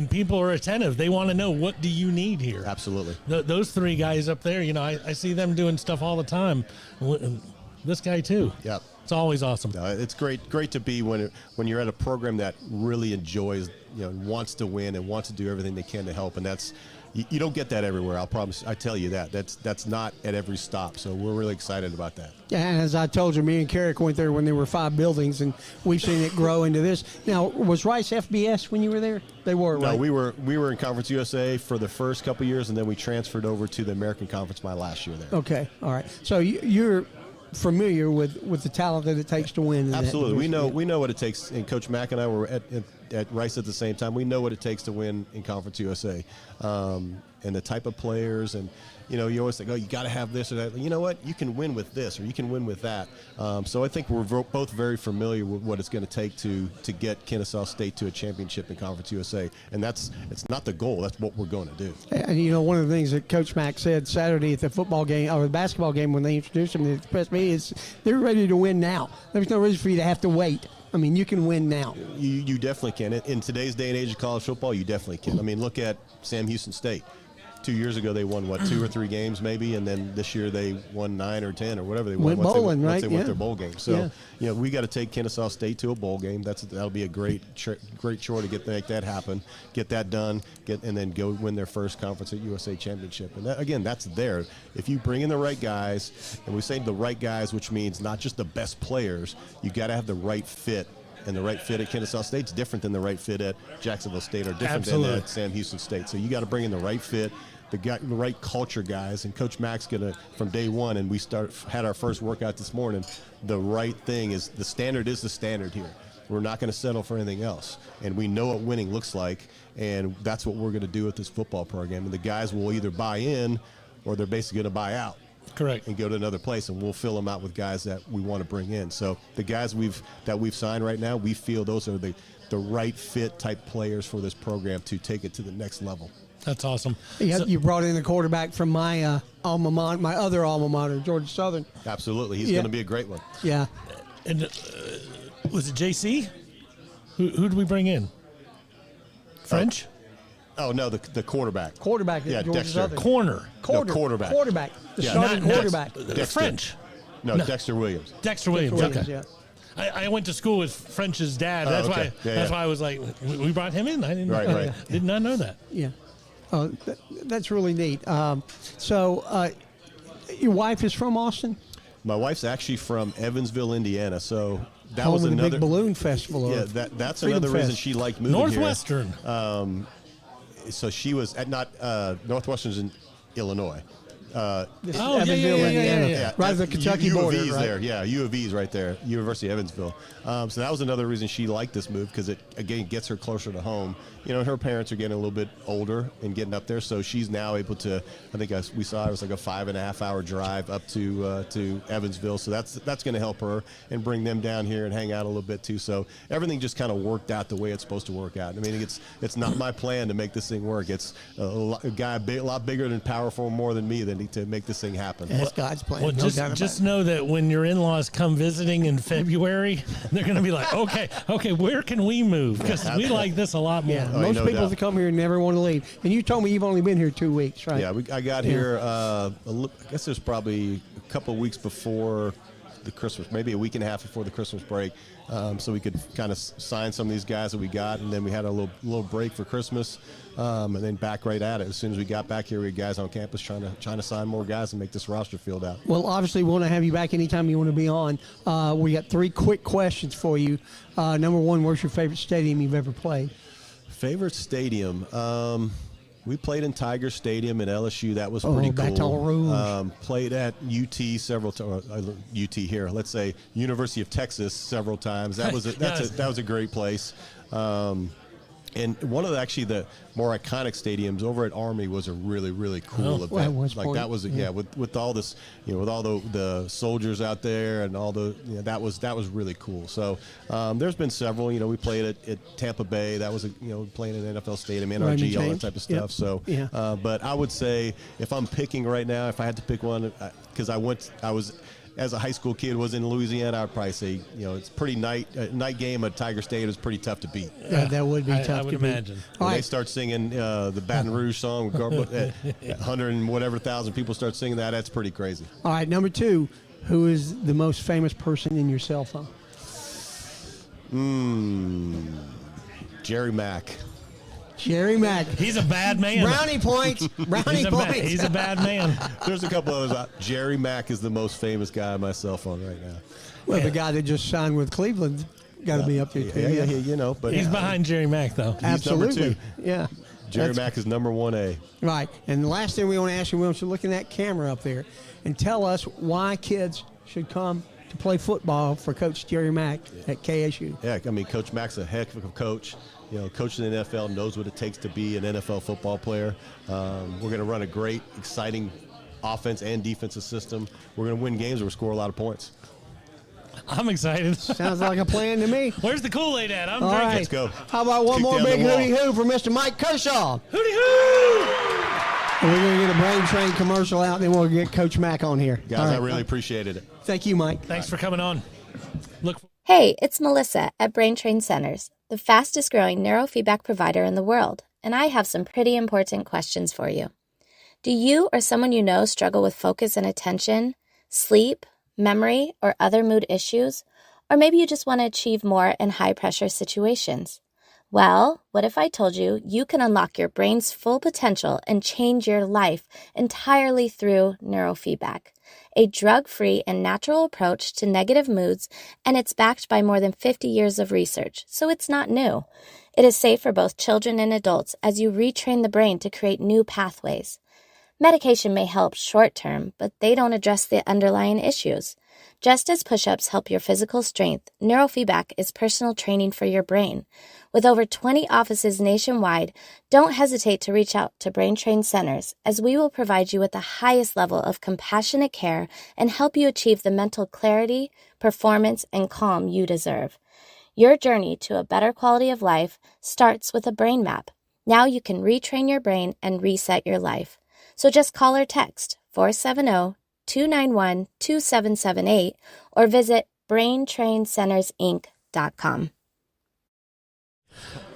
People are attentive. They want to know, what do you need here? Absolutely. Those three guys up there, I see them doing stuff all the time. This guy too. Yep. It's always awesome. It's great to be when you're at a program that really enjoys, wants to win and wants to do everything they can to help, and that's you don't get that everywhere. I'll promise. I tell you that. That's not at every stop. So we're really excited about that. Yeah, and as I told you, me and Carrick went there when there were 5 buildings, and we've seen it grow into this. Now, was Rice FBS when you were there? They were, No, right? we were in Conference USA for the first couple years, and then we transferred over to the American Conference my last year there. Okay, all right. So you're familiar with the talent that it takes to win. In that Absolutely, division. we know what it takes. And Coach Mack and I were at Rice at the same time. We know what it takes to win in Conference USA, and the type of players. And you always think, oh, you got to have this or that. You know what? You can win with this, or you can win with that. So I think we're both very familiar with what it's going to take to get Kennesaw State to a championship in Conference USA. And it's not the goal. That's what we're going to do. And one of the things that Coach Mack said Saturday at the football game or the basketball game when they introduced him to Express Me is they're ready to win now. There's no reason for you to have to wait. I mean, you can win now. You definitely can. In today's day and age of college football, you definitely can. I mean, look at Sam Houston State. 2 years ago, they won, 2 or 3 games maybe, and then this year they won 9 or 10 or whatever they won. Went bowling, once they right? went Yeah. their bowl game. So, we got to take Kennesaw State to a bowl game. That'll be a great chore to make that happen, get that done, and then go win their first Conference USA championship. And that's there. If you bring in the right guys, and we say the right guys, which means not just the best players, you got to have the right fit. And the right fit at Kennesaw State is different than the right fit at Jacksonville State or different than at Sam Houston State. So you got to bring in the right fit, the right culture guys. And Coach Mack's going to, from day one, and we had our first workout this morning, the right thing is the standard is the standard here. We're not going to settle for anything else. And we know what winning looks like, and that's what we're going to do with this football program. And the guys will either buy in or they're basically going to buy out. Correct. And go to another place, and we'll fill them out with guys that we want to bring in. So the guys we've signed right now, we feel those are the right fit type players for this program to take it to the next level. That's awesome. You brought in a quarterback from my alma mater, my other alma mater, Georgia Southern. Absolutely, he's going to be a great one. Yeah. And was it JC? Who did we bring in? French? Oh no, the quarterback. Quarterback at Georgia Dexter. Southern. Corner. Quarterback. Quarterback. The Yeah. starting Not quarterback. French. No, Dexter Williams. Dexter Williams. Williams, Okay. yeah. I went to school with French's dad. That's okay. That's why I was like, we brought him in. I didn't. Right. Did not know that. Yeah. That's really neat. So your wife is from Austin? My wife's actually from Evansville, Indiana. So that Home was of the another big balloon festival. Yeah, of that's Freedom another reason Fest. she liked moving Northwestern. here. So she was at Northwestern's in Illinois. This is Oh, yeah, Evansville, yeah, Indiana. yeah. Right at the Kentucky U border. of E's right? there. Yeah, U of E's right there. University of Evansville. So that was another reason she liked this move, because it, again, gets her closer to home. Her parents are getting a little bit older and getting up there, so she's now able to, I think we saw it was like a 5.5 hour drive up to Evansville. So that's going to help her and bring them down here and hang out a little bit too. So everything just kind of worked out the way it's supposed to work out. I mean, it's not my plan to make this thing work. It's a guy a lot bigger and powerful, more than me, to make this thing happen. That's God's plan. Well, no doubt about just it. know that when your in-laws come visiting in February, they're going to be like, okay, where can we move? Because we like this a lot more. Yeah, Oh, most no people doubt. that come here never want to leave. And you told me you've only been here 2 weeks, right? Yeah, I got here, I guess it was probably a couple of weeks before the Christmas, maybe a week and a half before the Christmas break, so we could kind of sign some of these guys that we got, and then we had a little break for Christmas, and then back right at it. As soon as we got back here, we had guys on campus trying to sign more guys and make this roster filled out. Well, obviously, we want to have you back anytime you want to be on. We got 3 quick questions for you. Number 1, where's your favorite stadium you've ever played? Favorite stadium? We played in Tiger Stadium at LSU. That was pretty Baton cool. Rouge. Played at UT several times. UT here. Let's say University of Texas several times. That was that was a great place. And one of the more iconic stadiums over at Army was a really, really cool event. Well, West like Point, that was with all this, with all the soldiers out there and all that was really cool. So there's been several. We played at Tampa Bay. That was playing in an NFL stadium, Raymond NRG, all that James. type of Yep. stuff. So Yeah. but I would say if I'm picking right now, if I had to pick one, because I was. As a high school kid, was in Louisiana, I'd probably say, it's pretty night game at Tiger Stadium is pretty tough to beat. Yeah, that would be tough I would to beat. imagine. All When they right. start singing the Baton Rouge song, 100 and whatever thousand people start singing that, that's pretty crazy. All right, number 2, who is the most famous person in your cell phone? Jerry Mack. Jerry Mack. He's a bad man. Brownie points. Brownie He's points. he's a bad man. There's a couple others. Jerry Mack is the most famous guy on my cell phone right now. Well, the guy that just signed with Cleveland got to be up there, too. Yeah, you know. But He's behind Jerry Mack, though. He's number Absolutely. 2. Yeah. Jerry Mack is number 1A. Right. And the last thing we want to ask you, we want you to look in that camera up there and tell us why kids should come to play football for Coach Jerry Mack at KSU. Yeah, I mean, Coach Mack's a heck of a coach. You know, coaching in the NFL, knows what it takes to be an NFL football player. We're going to run a great, exciting offense and defensive system. We're going to win games where we score a lot of points. I'm excited. Sounds like a plan to me. Where's the Kool-Aid at? I'm All drinking. right. Let's go. How about one Kick more down big the wall. hooty hoo for Mr. Mike Kershaw? Hooty hoo! And we're going to get a Brain Train commercial out, and then we'll get Coach Mack on here. Guys, All right. I really appreciated it. Thank you, Mike. Thanks for coming on. Look. Hey, it's Melissa at Brain Train Centers, the fastest growing neurofeedback provider in the world, and I have some pretty important questions for you. Do you or someone you know struggle with focus and attention, sleep, memory, or other mood issues? Or maybe you just want to achieve more in high-pressure situations. Well, what if I told you you can unlock your brain's full potential and change your life entirely through neurofeedback, a drug-free and natural approach to negative moods, and it's backed by more than 50 years of research, so it's not new. It is safe for both children and adults as you retrain the brain to create new pathways. Medication may help short-term, but they don't address the underlying issues. Just as push-ups help your physical strength, neurofeedback is personal training for your brain. With over 20 offices nationwide, don't hesitate to reach out to Brain Train Centers, as we will provide you with the highest level of compassionate care and help you achieve the mental clarity, performance, and calm you deserve. Your journey to a better quality of life starts with a brain map. Now you can retrain your brain and reset your life. So just call or text 470-291-2778 or visit braintraincentersinc.com.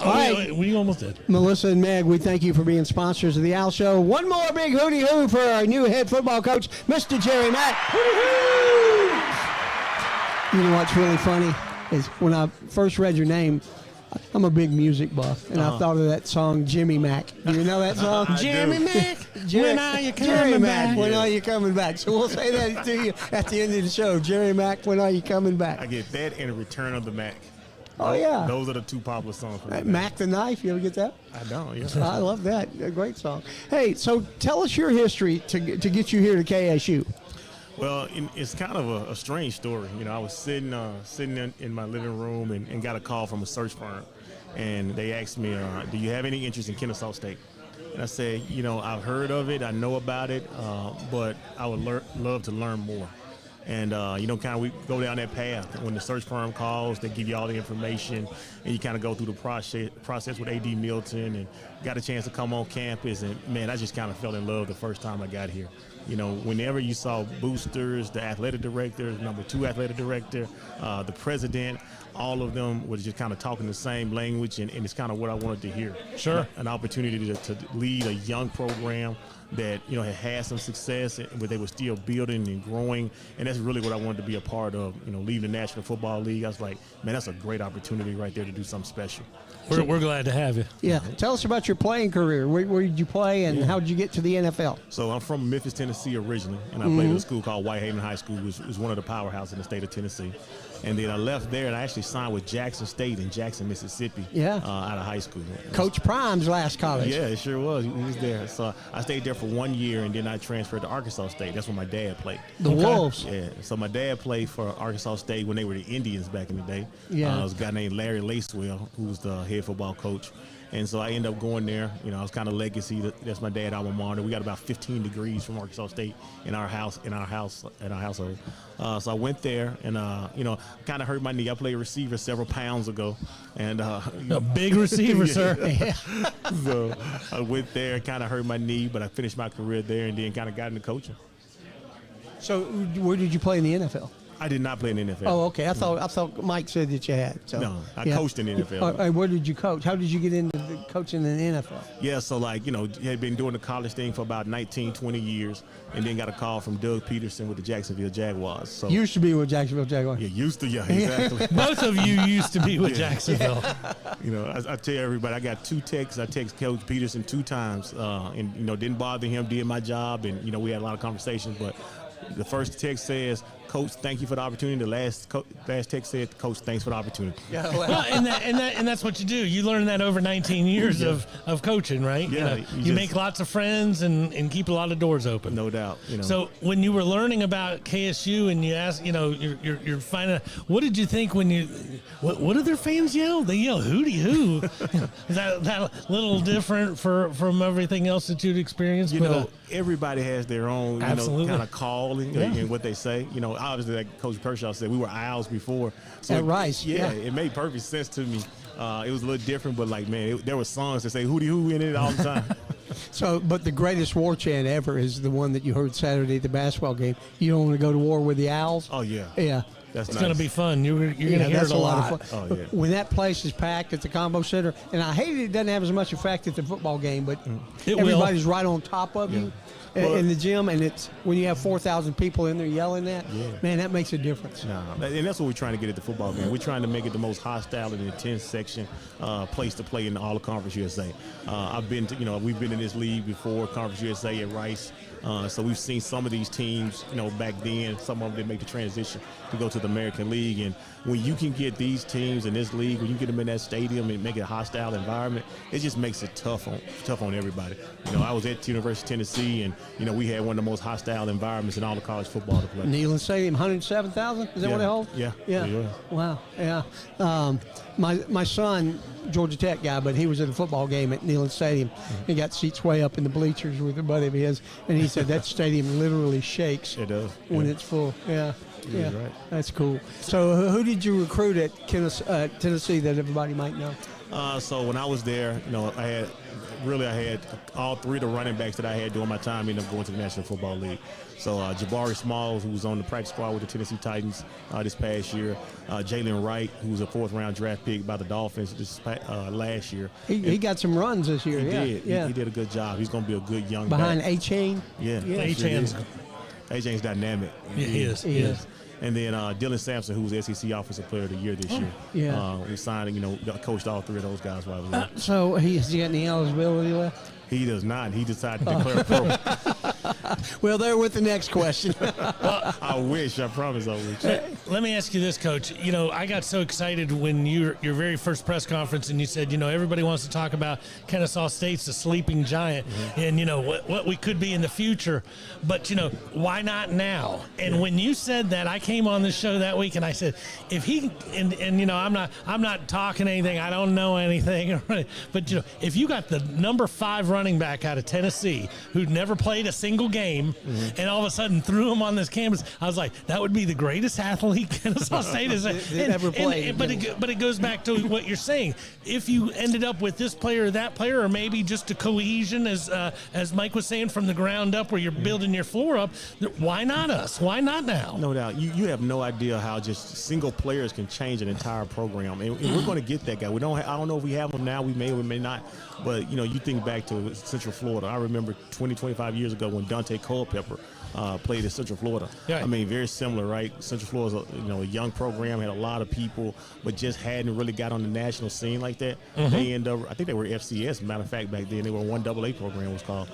All right. We almost did. Melissa and Meg, we thank you for being sponsors of the Al Show. One more big hooty hoo for our new head football coach, Mr. Jerry Mack. You know what's really funny is when I first read your name, I'm a big music buff, and I thought of that song, Jimmy Mack. Do you know that song? Jimmy Mack, when are you Jerry coming Mack, back? when are you coming back? So we'll say that to you at the end of the show. Jerry Mack, when are you coming back? I get that and a Return of the Mac. Oh, yeah. Those are the two popular songs for me. Mack the Knife, you ever get that? I don't. Yeah. I love that. A great song. Hey, so tell us your history to get you here to KSU. Well, it's kind of a strange story. You know, I was sitting in my living room and got a call from a search firm, and they asked me, "Do you have any interest in Kennesaw State?" And I said, "You know, I've heard of it, I know about it, but I would love to learn more." And, you know, kind of we go down that path. When the search firm calls, they give you all the information, and you kind of go through the process with A.D. Milton and got a chance to come on campus. And, man, I just kind of fell in love the first time I got here. You know, whenever you saw boosters, the athletic director, number 2 athletic director, the president, all of them was just kind of talking the same language, and it's kind of what I wanted to hear. Sure. An opportunity to lead a young program that, you know, had some success, but they were still building and growing, and that's really what I wanted to be a part of. You know, leading the National Football League, I was like, man, that's a great opportunity right there to do something special. We're glad to have you. Yeah. Tell us about your playing career. Where did you play, and how did you get to the NFL? So I'm from Memphis, Tennessee originally, and I played at a school called Whitehaven High School, which was one of the powerhouses in the state of Tennessee. And then I left there, and I actually signed with Jackson State in Jackson, Mississippi, Yeah. out of high school. Coach Prime's last college. Yeah, it sure was. He was there. So I stayed there for 1 year, and then I transferred to Arkansas State. That's where my dad played. The Wolves. Yeah, so my dad played for Arkansas State when they were the Indians back in the day. Yeah. There was a guy named Larry Lacewell, who was the head football coach. And so I ended up going there. You know, I was kind of legacy. That's my dad, alma mater. We got about 15 degrees from Arkansas State in our household. So I went there, and you know, kind of hurt my knee. I played receiver several pounds ago, and A big receiver, sir. so I went there, kind of hurt my knee, but I finished my career there, and then kind of got into coaching. So where did you play in the NFL? I did not play in the NFL. Oh, okay. I thought Mike said that you had. So No, I yeah. coached in the NFL. Where did you coach? How did you get into coaching in the NFL? Yeah, so like, had been doing the college thing for about 19, 20 years, and then got a call from Doug Peterson with the Jacksonville Jaguars. So Used to be with Jacksonville Jaguars. yeah, exactly. Both of you used to be with Jacksonville. I tell everybody, I got 2 texts. I text Coach Peterson 2 times, and didn't bother him. Did my job, and we had a lot of conversations. But the first text says, "Coach, thank you for the opportunity." The last text said, "Coach, thanks for the opportunity." Yeah, Well, and that's what you do. You learn that over 19 years of coaching, right? Yeah, you you make just- lots of friends and keep a lot of doors open. No doubt. So when you were learning about KSU and you asked, you're finding out, what did you think when you, what do their fans yell? They yell hootie hoo. Is that a little different from everything else that you'd experienced? Everybody has their own, Absolutely. kind of calling and what they say. Obviously, like Coach Pershaw said, we were owls before. So At Rice, yeah. it made perfect sense to me. It was a little different, but like, man, there were songs that say hootie hoo in it all the time. So, but the greatest war chant ever is the one that you heard Saturday at the basketball game. You don't want to go to war with the Owls? Oh, yeah. Yeah. That's It's nice. going to be fun. You're going to hear that's it a lot. of fun. Oh, yeah. When that place is packed at the Combo Center, and I hate it doesn't have as much effect at the football game, but It will. everybody's right on top of you Well- in the gym, and it's when you have 4,000 people in there yelling that, man, that makes a difference. And that's what we're trying to get at the football game. We're trying to make it the most hostile and intense section place to play in all of Conference USA. I've been to, we've been in this league before, Conference USA at Rice. So we've seen some of these teams, back then, some of them did make the transition to go to the American League. And when you can get these teams in this league, when you get them in that stadium and make it a hostile environment, it just makes it tough on everybody. I was at University of Tennessee, and we had one of the most hostile environments in all of college football to play. Neyland Stadium, 107,000? Is that what it holds? Yeah. Yeah. Yeah. Wow. Yeah. My son, Georgia Tech guy, but he was at a football game at Neyland Stadium. He got seats way up in the bleachers with a buddy of his, and he said that stadium literally shakes It does. when Yeah. it's full. Yeah. Yeah. right. That's cool. So who did you recruit at Tennessee that everybody might know? So when I was there, I had all 3 of the running backs that I had during my time ended up going to the National Football League. So Jabari Smalls, who was on the practice squad with the Tennessee Titans this past year. Jalen Wright, who was a 4th-round draft pick by the Dolphins last year. He got some runs this year. He yeah. did. Yeah. He did a good job. He's going to be a good young Behind back. A-Chain. Yeah. A-Chain's A-Chain's dynamic. Yeah, he is. He is. And then Dylan Sampson, who was SEC Offensive Player of the Year this year. yeah. We signed, coached all 3 of those guys while I was there. So has he got any eligibility left? He does not. He decided to declare pro. Well, there with the next question. I wish. I promise I wish. Let me ask you this, Coach. I got so excited when your very first press conference and you said, everybody wants to talk about Kennesaw State's the sleeping giant and, what we could be in the future. But, why not now? And when you said that, I came on the show that week and I said, if he and I'm not talking anything. I don't know anything. But, if you got the number 5 running back out of Tennessee who'd never played a single game and all of a sudden threw him on this campus, I was like, that would be the greatest athlete Kennesaw State has ever played. But it goes back to what you're saying. If you ended up with this player or that player, or maybe just a cohesion, as Mike was saying, from the ground up, where you're building your floor up, why not us? Why not now? No doubt. You have no idea how just single players can change an entire program. And we're going to get that guy. I don't know if we have him now. We may or we may not. But, you think back to Central Florida. I remember 25 years ago when Dante Culpepper played at Central Florida. Yeah. I mean, very similar, right? Central Florida's a young program, had a lot of people, but just hadn't really got on the national scene like that. They end up, I think they were FCS, matter of fact, back then. They were 1AA program was called.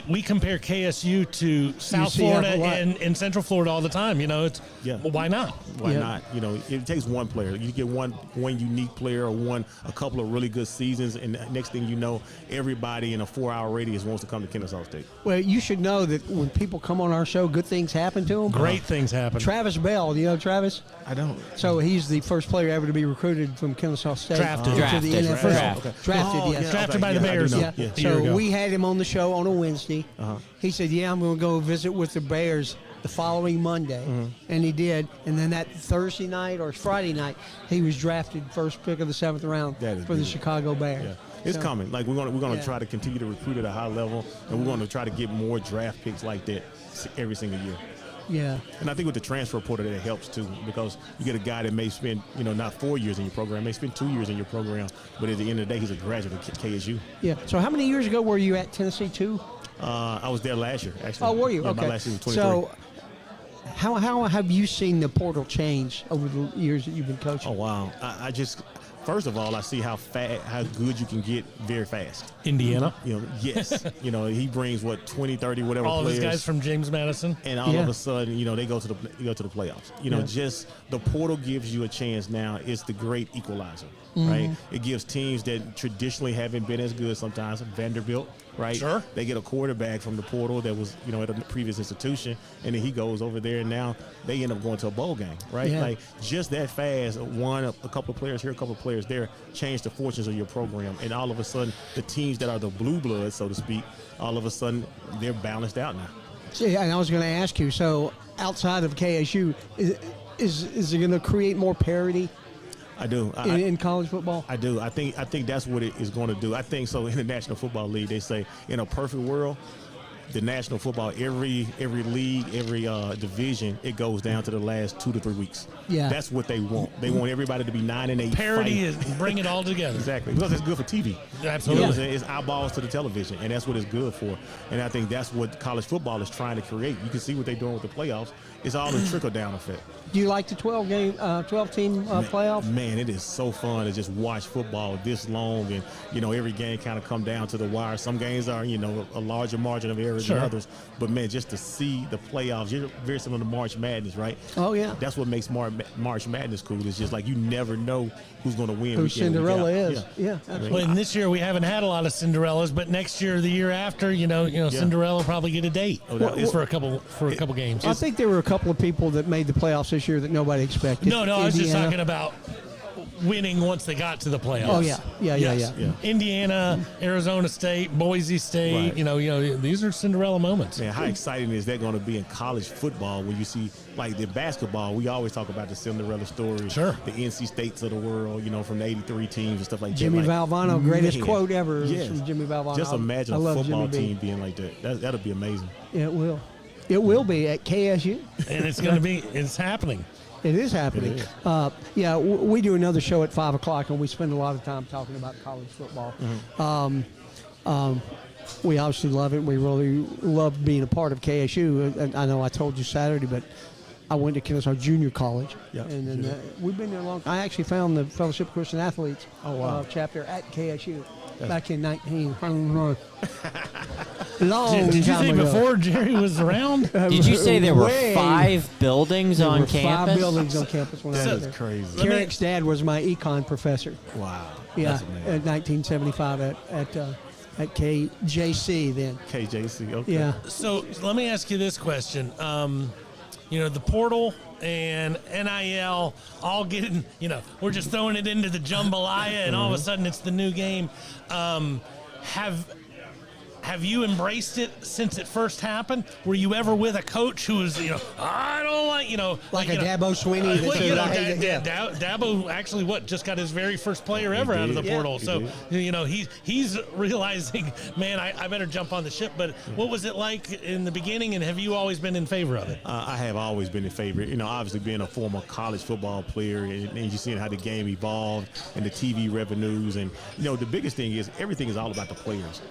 We compare KSU to South UCF Florida a lot. and Central Florida all the time. It's well, why not? Why Yeah. not? It takes one player. You get one unique player or a couple of really good seasons, and the next thing you know, everybody in a 4-hour radius wants to come to Kennesaw State. Well, you should know that when people come on our show, good things happen to them. Great things happen. Travis Bell, do you know Travis? I don't. So he's the first player ever to be recruited from Kennesaw State Drafted. into the Drafted. NFL. Drafted. Drafted, Oh, yes. yeah. Drafted Okay, by the yeah, I do Bears. know. Yeah. Yeah. A year So ago. we had him on the show on a Wednesday. He said, "Yeah, I'm going to go visit with the Bears the following Monday," and he did. And then that Thursday night or Friday night, he was drafted first pick of the 7th round That is for the beautiful. Chicago Bears. Yeah. It's So- coming. Like we're gonna Yeah. try to continue to recruit at a high level, and we're going to try to get more draft picks like that every single year. Yeah. And I think with the transfer portal that helps too, because you get a guy that may spend, not 4 years in your program, may spend 2 years in your program, but at the end of the day, he's a graduate of KSU. Yeah. So how many years ago were you at Tennessee too? I was there last year, actually. Oh, were you? Yeah, Okay. my last season, 23. So how have you seen the portal change over the years that you've been coaching? Oh, wow. I just, first of all, I see how good you can get very fast. Indiana. Yes. He brings 20, 30, whatever All of players. his guys from James Madison. And all Yeah. of a sudden, they go to the playoffs. Just the portal gives you a chance now. It's the great equalizer, right? It gives teams that traditionally haven't been as good sometimes. Vanderbilt, right? Sure. They get a quarterback from the portal that was, at a previous institution, and then he goes over there, and now they end up going to a bowl game, right? Yeah. Like just that fast, a couple of players here, a couple of players there, change the fortunes of your program, and all of a sudden, the teams that are the blue bloods, so to speak, all of a sudden they're balanced out now. See, and I was going to ask you. So outside of KSU, is it going to create more parity I do. in college football? I do. I think that's what it is going to do. I think so. In the National Football League, they say in a perfect world, the National Football, every league, every division, it goes down to the last 2 to 3 weeks. Yeah. That's what they want. They want everybody to be 9-8. Parity fighting. is bring it all together. Exactly, because it's good for TV. Absolutely. You know what I'm saying? It's eyeballs to the television, and that's what it's good for. And I think that's what college football is trying to create. You can see what they're doing with the playoffs. It's all a trickle-down effect. Do you like the 12-team playoffs? Man, it is so fun to just watch football this long, and every game kind of come down to the wire. Some games are a larger margin of error Sure. than others, but man, just to see the playoffs, you're very similar to March Madness, right? Oh, yeah. That's what makes March Madness cool. It's just like you never know who's going to win. Who week in, week Cinderella out. is? Yeah, absolutely. Well, and this year we haven't had a lot of Cinderellas, but next year, the year after, Cinderella will probably get a date for a couple games. I think there were a couple of people that made the playoffs this year that nobody expected. No, I was just Indiana. talking about winning once they got to the playoffs. Oh, yeah. Yes. Yeah. Indiana, Arizona State, Boise State. Right. These are Cinderella moments. Man, how exciting is that going to be in college football when you see, like, the basketball? We always talk about the Cinderella story. Sure. The NC States of the world, from the 83 teams and stuff like that. Jimmy Like, Valvano, greatest man, quote ever is yes. from Jimmy Valvano. Just imagine I a love football Jimmy B. team being like that. That'll be amazing. Yeah, it will. It will be at KSU. And it's happening. It is happening. It is. We do another show at 5 o'clock, and we spend a lot of time talking about college football. We obviously love it. We really love being a part of KSU. And I know I told you Saturday, but I went to Kennesaw Junior College. Yeah, And sure. we've been there a long time. I actually found the Fellowship of Christian Athletes chapter at KSU back in 1900. Long Did you time say ago. before Jerry was around? Did you say there were Way. 5 buildings There on were campus? 5 buildings on campus when I That was is there. crazy. Carrick's dad was my econ professor. Wow. Yeah, That's amazing. in 1975 at KJC then. KJC. Okay. Yeah. So let me ask you this question. The portal and NIL all getting, we're just throwing it into the jambalaya and all of a sudden it's the new game. Have you embraced it since it first happened? Were you ever with a coach who was, I don't like, Like a Dabo Sweeney that said, "I hate it." Dabo actually just got his very first player ever out of the did. portal. He So, did. he's realizing, man, I better jump on the ship. But what was it like in the beginning, and have you always been in favor of it? I have always been in favor. Obviously being a former college football player, and you're seeing how the game evolved and the TV revenues, and the biggest thing is everything is all about the players.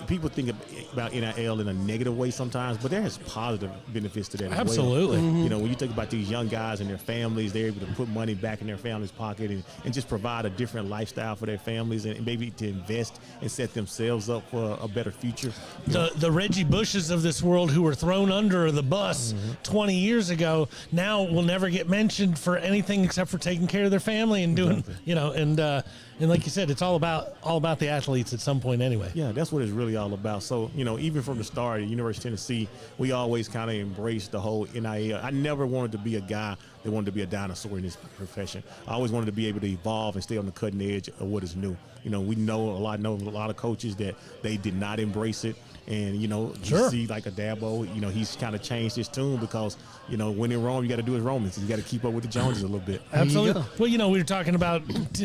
People think about NIL in a negative way sometimes, but there is positive benefits to that as Absolutely. well. When you think about these young guys and their families, they're able to put money back in their family's pocket and just provide a different lifestyle for their families and maybe to invest and set themselves up for a better future. The Reggie Bushes of this world who were thrown under the bus 20 years ago now will never get mentioned for anything except for taking care of their family and doing, and like you said, it's all about the athletes at some point anyway. Yeah, that's what it's really all about. So, even from the start at University of Tennessee, we always kind of embraced the whole NIL. I never wanted to be a guy that wanted to be a dinosaur in this profession. I always wanted to be able to evolve and stay on the cutting edge of what is new. We know a lot of coaches that they did not embrace it. And, Sure. you see like a Dabo, he's kind of changed his tune because, when in Rome, you got to do his Romans. You got to keep up with the Joneses a little bit. Absolutely. Well, we were talking about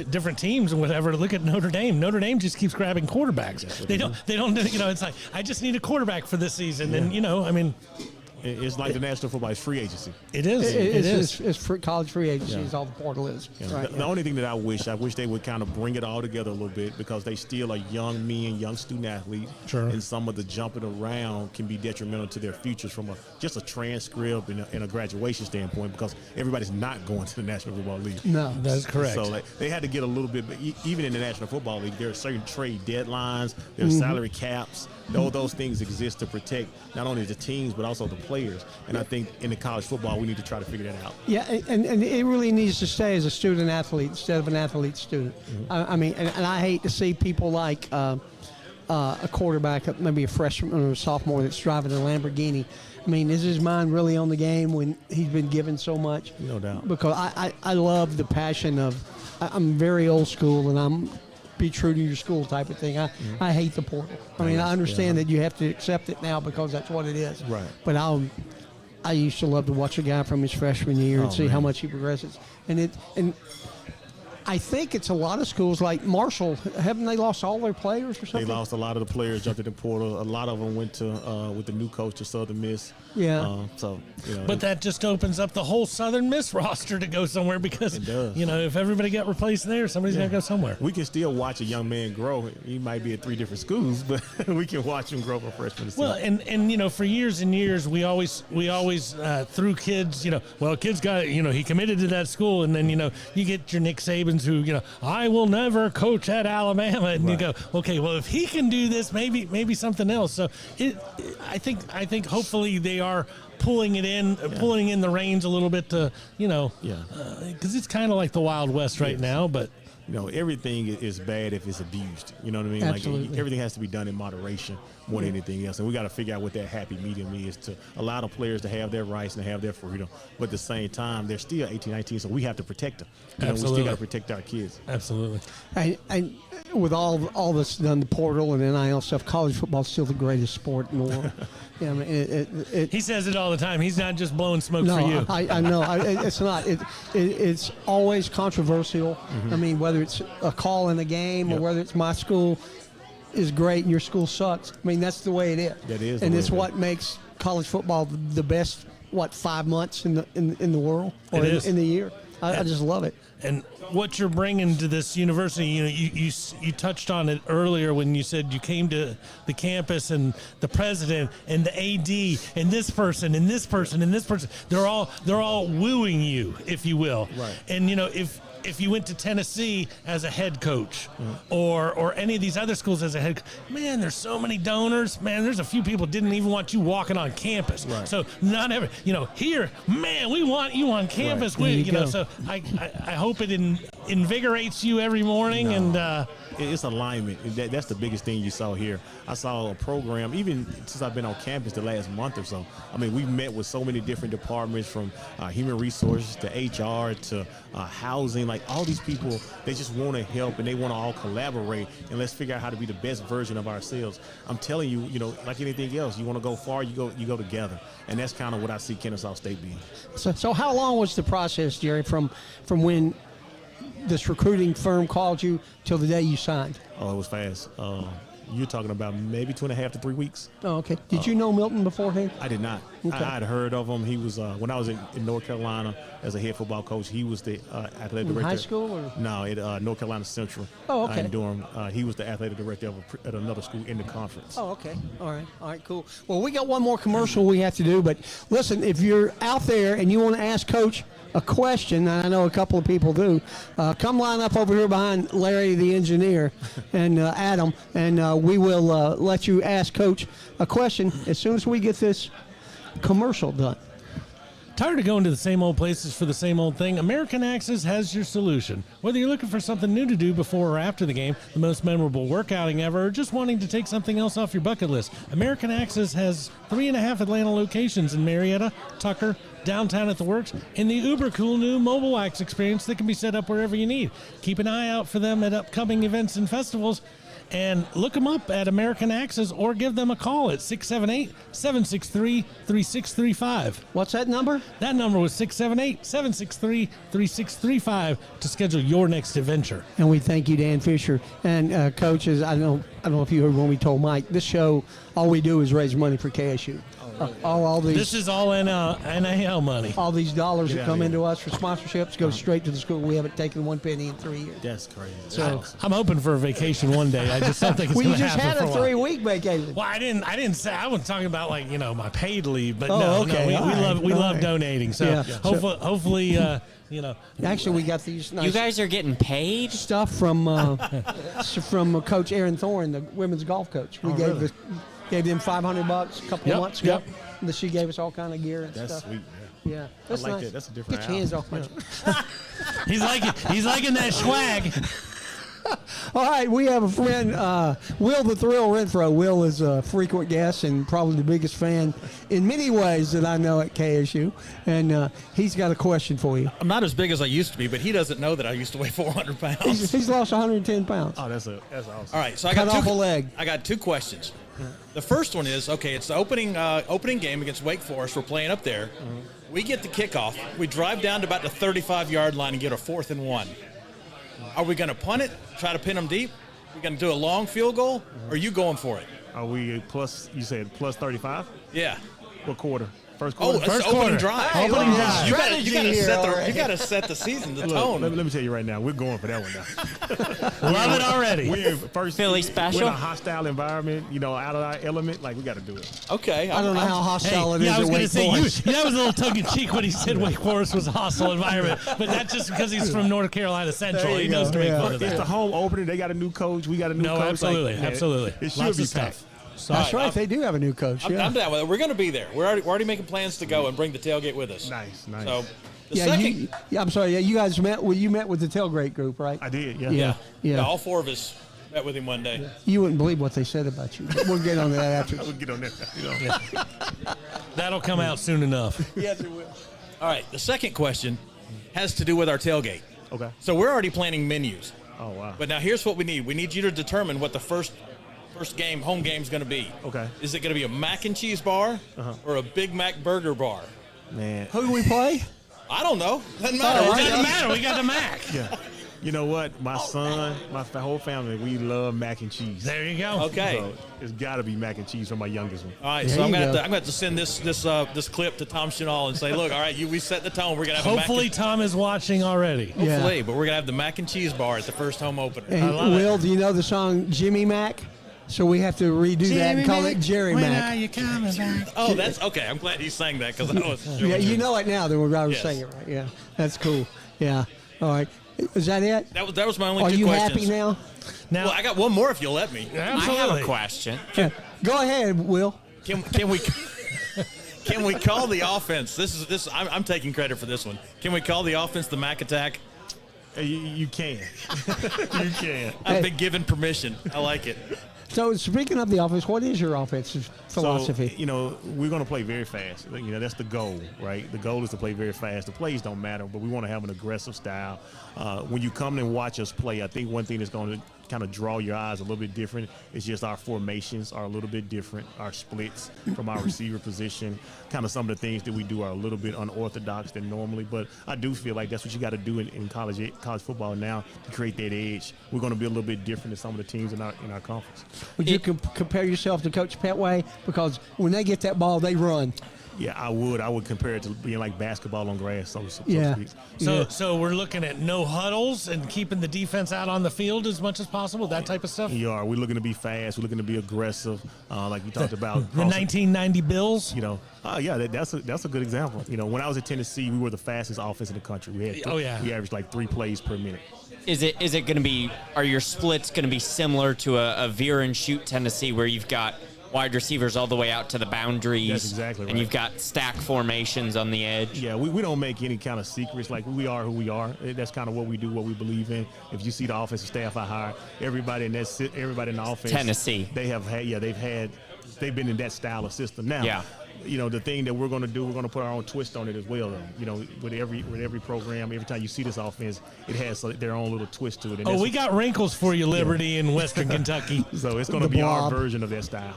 different teams and whatever. Look at Notre Dame. Notre Dame just keeps grabbing quarterbacks. They don't, it's like, I just need a quarterback for this season. Yeah. And, It's like the National Football is free agency. It is. It is. It's for college free agency. Yeah. Is all the portal is. You know, Right, the only thing that I wish they would kind of bring it all together a little bit, because they still are young men, young student athletes, Sure. and some of the jumping around can be detrimental to their futures from just a transcript and a graduation standpoint, because everybody's not going to the National Football League. No. That's correct. So they had to get a little bit, but even in the National Football League, there are certain trade deadlines, there are salary caps. All those things exist to protect not only the teams but also the players. And I think in the college football, we need to try to figure that out. Yeah, and it really needs to stay as a student athlete instead of an athlete student. I mean, and I hate to see people like a quarterback, maybe a freshman or a sophomore, that's driving a Lamborghini. I mean, is his mind really on the game when he's been given so much? No doubt. Because I love the passion of, I'm very old school, and I'm be true to your school type of thing. I hate the portal. I mean, I understand that you have to accept it now because that's what it is. Right. But I used to love to watch a guy from his freshman year and see how man. much he progresses. And I think it's a lot of schools like Marshall. Haven't they lost all their players or They something? lost a lot of the players, jumped in the portal. A lot of them went to with the new coach to Southern Miss. Yeah. So you know, But that just opens up the whole Southern Miss roster to go somewhere, because, It does. you know, if everybody got replaced there, somebody's got to go somewhere. we can still watch a young man grow. He might be at 3 different schools, but we can watch him grow from freshman to Well, senior. and you know, for years and years, we always threw kids, you know, well, kids got, you know, he committed to that school, and then, you know, you get your Nick Sabans who, you know, I will never coach at Alabama, and you go, okay, well, if he can do this, maybe something else. So I think hopefully they are pulling in the reins a little bit to, you know, because it's kind of like the Wild West right now, but. You know, everything is bad if it's abused. You know what I mean? Absolutely. Like everything has to be done in moderation more than anything else. And we got to figure out what that happy medium is to allow the players to have their rights and have their freedom. But at the same time, they're still 18, 19, so we have to protect them. You know, we Absolutely. still got to protect our kids. Absolutely. And with all this done, the portal and NIL stuff, college football is still the greatest sport in the world. Yeah, I mean, He says it all the time. He's not just blowing smoke no, for you. I know. It's not. It's always controversial. I mean, whether it's a call in a game or Yep. whether it's my school is great and your school sucks. I mean, that's the way it is. That is the and way it's it is. what makes college football the best. 5 months in the world or It is. in the year. I just love it. And what you're bringing to this university, you know, you touched on it earlier when you said you came to the campus, and the president and the AD and this person and this person and this person, they're all wooing you, if you will. Right. And you know, if you went to Tennessee as a head coach, or any of these other schools as a head, man, there's so many donors. Man, there's a few people didn't even want you walking on campus. Right. So not every, you know, here, man, we want you on campus. There you know, go. so I hope it invigorates you every morning. And It's alignment. That's the biggest thing you saw here. I saw a program, even since I've been on campus the last month or so. I mean, we've met with so many different departments, from human resources to HR to housing. Like, all these people, they just want to help, and they want to all collaborate, and let's figure out how to be the best version of ourselves. I'm telling you, you know, like anything else, you want to go far, you go together. And that's kind of what I see Kennesaw State being. So how long was the process, Jerry, from when this recruiting firm called you till the day you signed? Oh, it was fast. You're talking about maybe 2.5 to 3 weeks. Oh, okay. Did you know Milton beforehand? I did not. Okay. I had heard of him. He was when I was in North Carolina as a head football coach. He was the athletic In director. high school, or? No, at North Carolina Central. Oh, okay. In Durham. He was the athletic director at another school in the conference. Oh, okay. All right, cool. Well, we got one more commercial we have to do, but listen, if you're out there and you want to ask Coach a question, and I know a couple of people do, come line up over here behind Larry, the engineer, and Adam, and we will let you ask Coach a question as soon as we get this commercial done. tired of going to the same old places for the same old thing? American Axis has your solution. Whether you're looking for something new to do before or after the game, the most memorable workouting ever, or just wanting to take something else off your bucket list, American Axis has 3.5 Atlanta locations in Marietta, Tucker, downtown at the Works, and the uber cool new mobile wax experience that can be set up wherever you need. Keep an eye out for them at upcoming events and festivals, and look them up at American Axis or give them a call at 678-763-3635. What's that number? That number was 678-763-3635 to schedule your next adventure. And we thank you, Dan Fisher. And coaches, I don't know if you heard when we told Mike, this show, all we do is raise money for KSU. Oh, all these. This is all NIL money. all these dollars Get that out come of into us for sponsorships go straight to the school. We haven't taken 1 penny in 3 years. That's crazy. So I'm hoping for a vacation one day. I just don't think it's well, you going to just happen had for a a while. 3-week vacation. Well, I didn't say I was talking about like my paid leave, but Oh, no, okay. we All right. love All right. donating. So Yeah. hopefully, Actually, we got these nice You guys are getting paid? stuff from Coach Aaron Thorne, the women's golf coach. We gave them $500 a couple Yep, of months ago. yep. And she gave us all kind of gear and That's stuff. sweet. Yeah, that's like nice. that. That's a different Get your hands house. off my. he's liking that swag. All right, we have a friend, Will the Thrill Renfro. Will is a frequent guest and probably the biggest fan in many ways that I know at KSU. And he's got a question for you. I'm not as big as I used to be, but he doesn't know that I used to weigh 400 pounds. He's lost 110 pounds. Oh, that's awesome. All right, so I Cut got off a leg. I got 2 questions. The first one is, okay, it's the opening game against Wake Forest. We're playing up there. We get the kickoff. We drive down to about the 35-yard line and get a 4th and 1. Are we going to punt it, try to pin them deep? We going to do a long field goal, or are you going for it? Are we plus? You said plus 35? Yeah. What quarter? First Oh, quarter. it's the First opening quarter. drive. Hey, look at this strategy here, You got to set the season, the Look, tone. let me tell you right now, we're going for that one now. Love it already. We're in first Philly We're special? in a hostile environment, out of our element. Like we got to do it. Okay. I don't know how hostile it is I was at going to Wake say Forest. that was a little tongue in cheek when he said Wake Forest was a hostile environment, but that's just because he's from North Carolina Central. There He you knows go, to make yeah. fun of It's the that. home opener. They got a new coach. We got a new No, coach. absolutely, absolutely. It should Lots be of tough. respect. That's right. They do have a new coach. I'm Yeah. down with it. We're going to be there. We're already making plans to go and bring the tailgate with us. Nice. So the Yeah, second, I'm sorry. Yeah, you guys met. Well, you met with the tailgate group, right? I did. Yeah. all 4 of us met with him one day. You wouldn't believe what they said about you. But we'll get on that after. We'll get on that. That'll come out soon enough. Yes, it will. All right. The second question has to do with our tailgate. Okay. So we're already planning menus. Oh wow. But now here's what we need. We need you to determine what the first home game is going to be. Okay. Is it going to be a mac and cheese bar or a Big Mac burger bar? Man. Who do we play? I don't know. Doesn't matter. All It right. doesn't matter. We got the Mac. Yeah. You know what? My son, my whole family, we love mac and cheese. There you go. Okay. So it's got to be mac and cheese for my youngest one. All right, There so I'm you gonna go. have to send this clip to Tom Chenal and say, look, all right, we set the tone. We're gonna have Hopefully, Tom is watching already. hopefully, but we're gonna have the mac and cheese bar at the first home opener. And love it. Will, do you know the song Jimmy Mac? So we have to redo that and call it Jerry Mac. you coming back? Oh, that's okay. I'm glad he sang that because I was. Yeah, you know it now. Then we're going to Yes. sing it, right? Yeah, that's cool. Yeah. All right. Is that it? That was my only Are 2 you questions. happy now? Now, Well, I got one more if you'll let me. I have absolutely. a question. Yeah. Go ahead, Will. Can we can we call the offense? I'm taking credit for this one. Can we call the offense the Mac Attack? You can. You can. I've been given permission. I like it. So speaking of the offense, what is your offensive philosophy? So, we're going to play very fast. That's the goal, right? The goal is to play very fast. The plays don't matter, but we want to have an aggressive style. When you come and watch us play, I think one thing that's going to kind of draw your eyes a little bit different is just our formations are a little bit different. Our splits from our receiver position, kind of some of the things that we do are a little bit unorthodox than normally. But I do feel like that's what you got to do in college football now to create that edge. We're going to be a little bit different than some of the teams in our conference. Would you compare yourself to Coach Petway? Because when they get that ball, they run. Yeah, I would. I would compare it to being like basketball on grass, so to Yeah. speak. So we're looking at no huddles and keeping the defense out on the field as much as possible, that type of stuff. We are. We're looking to be fast. We're looking to be aggressive, like you talked about. The 1990 Bills. That's a good example. When I was at Tennessee, we were the fastest offense in the country. We had Oh, yeah. we averaged like 3 plays per minute. Is it going to be? Are your splits going to be similar to a veer and shoot Tennessee, where you've got wide receivers all the way out to the boundaries? That's exactly And right. you've got stack formations on the edge. Yeah, we don't make any kind of secrets. Like, we are who we are. That's kind of what we do, what we believe in. If you see the offensive staff I hire, everybody in the offense, Tennessee. they've been in that style of system. Now, Yeah. The thing that we're going to do, we're going to put our own twist on it as well. With every program, every time you see this offense, it has their own little twist to it. And Oh, that's- we got wrinkles for you, Liberty in Western Kentucky. so it's going to The be our blob. version of that style.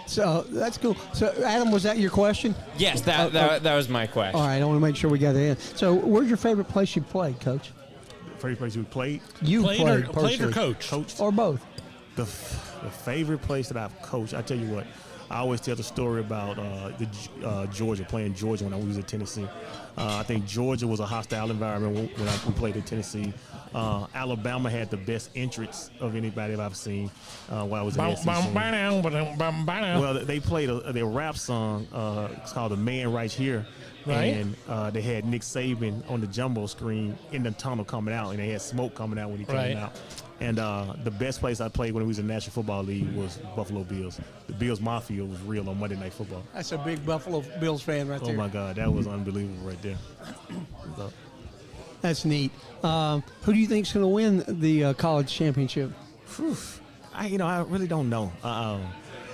So that's cool. So Adam, was that your question? Yes, that was my question. All right, I want to make sure we got it in. So where's your favorite place you played, Coach? Favorite place we played, You Played or personally. coach? coached. Or both? The favorite place that I've coached, I tell you what, I always tell the story about Georgia, playing Georgia when I was at Tennessee. I think Georgia was a hostile environment when we played at Tennessee. Alabama had the best entrance of anybody I've seen while I was in the SEC. Well, they played their rap song. It's called "The Man Right Here." Right. And they had Nick Saban on the jumbo screen in the tunnel coming out, and they had smoke coming out when he came out. And the best place I played when we was in the National Football League was Buffalo Bills. The Bills Mafia was real on Monday Night Football. That's a big Buffalo Bills fan right there. Oh, my God. That was unbelievable right there. That's neat. Who do you think's going to win the college championship? I really don't know.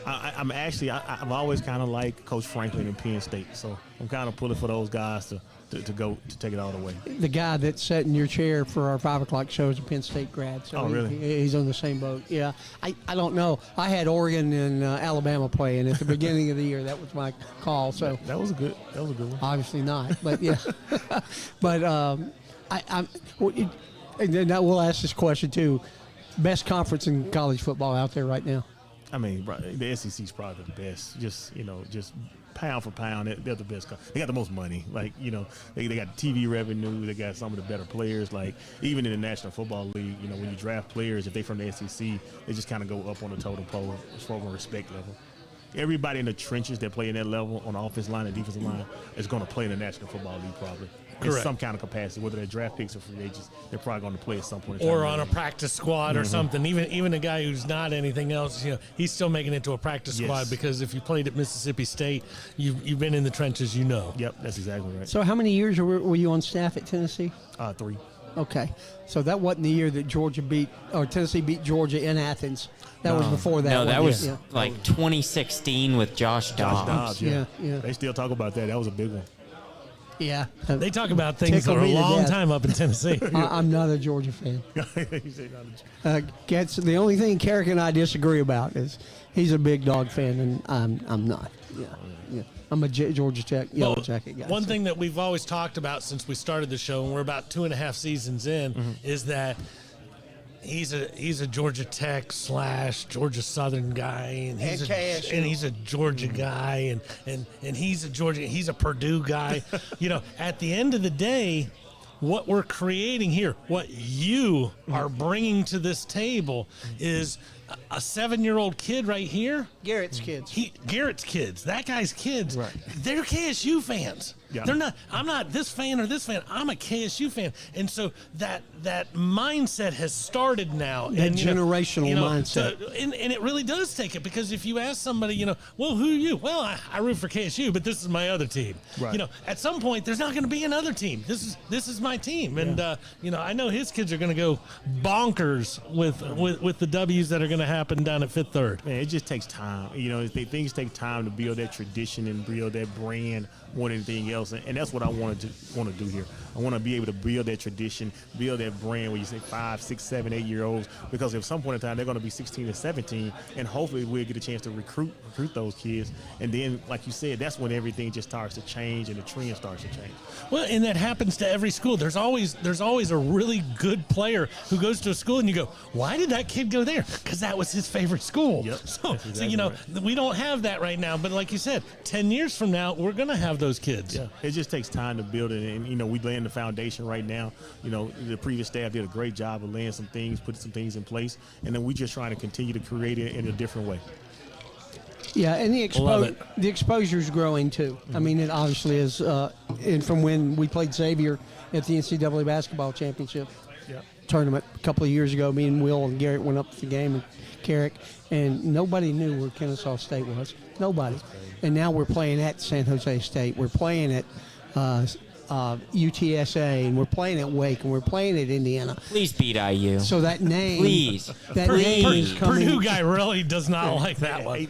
I've always kind of liked Coach Franklin and Penn State, so I'm kind of pulling for those guys to take it all the way. The guy that sat in your chair for our 5 o'clock show is a Penn State grad. So really? He's on the same boat. Yeah. I don't know. I had Oregon and Alabama playing at the beginning of the year. That was my call. So that was a good one. obviously not, but yeah. But and then we'll ask this question too. Best conference in college football out there right now? I mean, the SEC is probably the best. Just pound for pound, they're the best. They got the most money. Like, they got TV revenue. They got some of the better players. Like, even in the National Football League, when you draft players, if they're from the SEC, they just kind of go up on the totem pole as far as respect level. Everybody in the trenches that play in that level on the offensive line and defensive line is going to play in the National Football League probably. In some kind of capacity, whether they're draft picks or free agents, they're probably going to play at some point in time. Or on a practice squad or something. Even a guy who's not anything else, he's still making it to a practice squad because if you played at Mississippi State, you've been in the trenches, Yep, that's exactly right. So how many years were you on staff at Tennessee? 3. Okay. So that wasn't the year that Tennessee beat Georgia in Athens. That was before that. No, that was yeah. like 2016 with Josh Dobbs. Yeah. They still talk about that. That was a big one. Yeah. They talk about things that are a Tickle me to long death. time up in Tennessee. I'm not a Georgia fan. The only thing Carrick and I disagree about is he's a big dog fan, and I'm not. Yeah. I'm a Georgia Tech Yellow Jacket guy. One thing that we've always talked about since we started the show, and we're about 2.5 seasons in, is that he's a Georgia Tech / Georgia Southern guy, and he's a Georgia guy, and he's a Purdue guy. At the end of the day, what we're creating here, what you are bringing to this table, is a 7-year-old kid right here. Garrett's kids. Garrett's kids. That guy's kids. Right. They're KSU fans. Yeah. They're not. I'm not this fan or this fan. I'm a KSU fan, and so that mindset has started now. That generational mindset. And it really does take it, because if you ask somebody, well, who are you? Well, I root for KSU, but this is my other team. Right. At some point, there's not going to be another team. This is my team, and I know his kids are going to go bonkers with the W's that are going to happen down at Fifth Third. Man, it just takes time. Things take time to build that tradition and build that brand more than anything else. And that's what I want to do here. I want to be able to build that tradition, build that brand where you say 5, 6, 7, 8 year olds, because at some point in time they're going to be 16 and 17, and hopefully we'll get a chance to recruit those kids. And then, like you said, that's when everything just starts to change and the trend starts to change. Well, and that happens to every school. There's always a really good player who goes to a school, and you go, why did that kid go there? Because that was his favorite school. Yep. So exactly right. We don't have that right now. But like you said, 10 years from now, we're going to have those kids. Yeah, it just takes time to build it, and we laying the foundation right now. The previous staff did a great job of laying some things, putting some things in place, and then we just trying to continue to create it in a different way. Yeah, and Love it. the exposure is growing too. I mean, it obviously is. And from when we played Xavier at the NCAA basketball championship tournament a couple of years ago, me and Will and Garrett went up to the game and Carrick, and nobody knew where Kennesaw State was. Nobody. And now we're playing at San Jose State. We're playing at UTSA, and we're playing at Wake, and we're playing at Indiana. Please beat IU. So that name, Please. that name is coming. Purdue guy really does not like that one.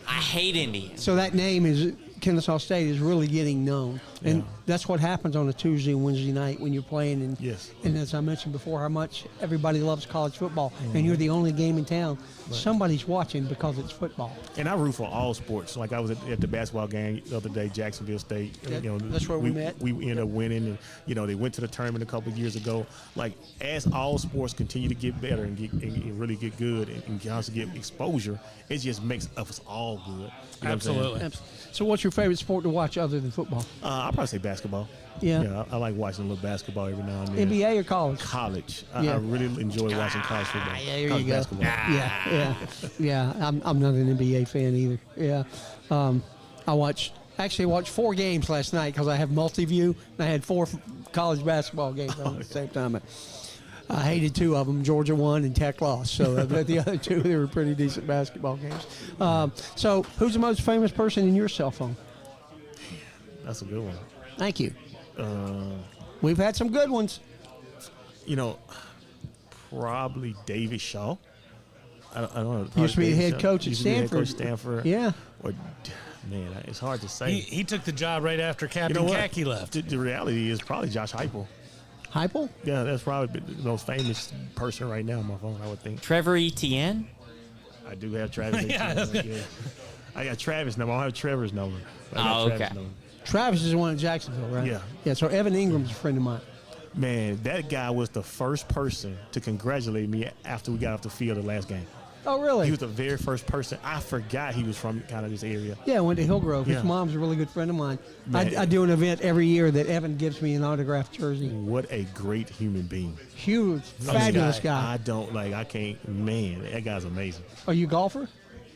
I hate Indiana. So that name is Kennesaw State is really getting known. And that's what happens on a Tuesday and Wednesday night when you're playing. And, Yes. and as I mentioned before, how much everybody loves college football, and you're the only game in town. Somebody's watching because it's football. And I root for all sports. Like I was at the basketball game the other day, Jacksonville State. Yeah, that's where we met. We ended up winning, and they went to the tournament a couple of years ago. Like as all sports continue to get better and really get good and also get exposure, it just makes us all good. You know what I'm saying? Absolutely. So what's your favorite sport to watch other than football? I'll probably say basketball. Yeah. I like watching a little basketball every now and then. NBA or college? College. Yeah. I really enjoy watching college football. Yeah, there college you go. basketball. Yeah. I'm not an NBA fan either. Yeah. I watched 4 games last night because I have multi-view, and I had 4 college basketball games on at the same time. I hated 2 of them. Georgia won and Tech lost. So but the other 2, they were pretty decent basketball games. So who's the most famous person in your cell phone? That's a good one. Thank you. We've had some good ones. Probably David Shaw. I don't know. Used to be the head coach at Used to be the head Stanford. coach at Stanford. Yeah. Or, man, it's hard to say. He took the job right after You Captain know what? Khaki left. The reality is probably Josh Heupel. Heupel? Yeah, that's probably the most famous person right now on my phone, I would think. Trevor Etienne. I do have Travis. Yeah. yeah. I got Travis number. I don't have Trevor's number. But I got Oh, Travis okay. number. Travis is the one in Jacksonville, right? Yeah. Yeah, so Evan Ingram's a friend of mine. Man, that guy was the first person to congratulate me after we got off the field the last game. Oh, really? He was the very first person. I forgot he was from kind of this area. Yeah, I went to Hillgrove. His Yeah. mom's a really good friend of mine. Man. I do an event every year that Evan gives me an autographed jersey. What a great human being. Huge, fabulous guy. I can't, man, that guy's amazing. Are you a golfer?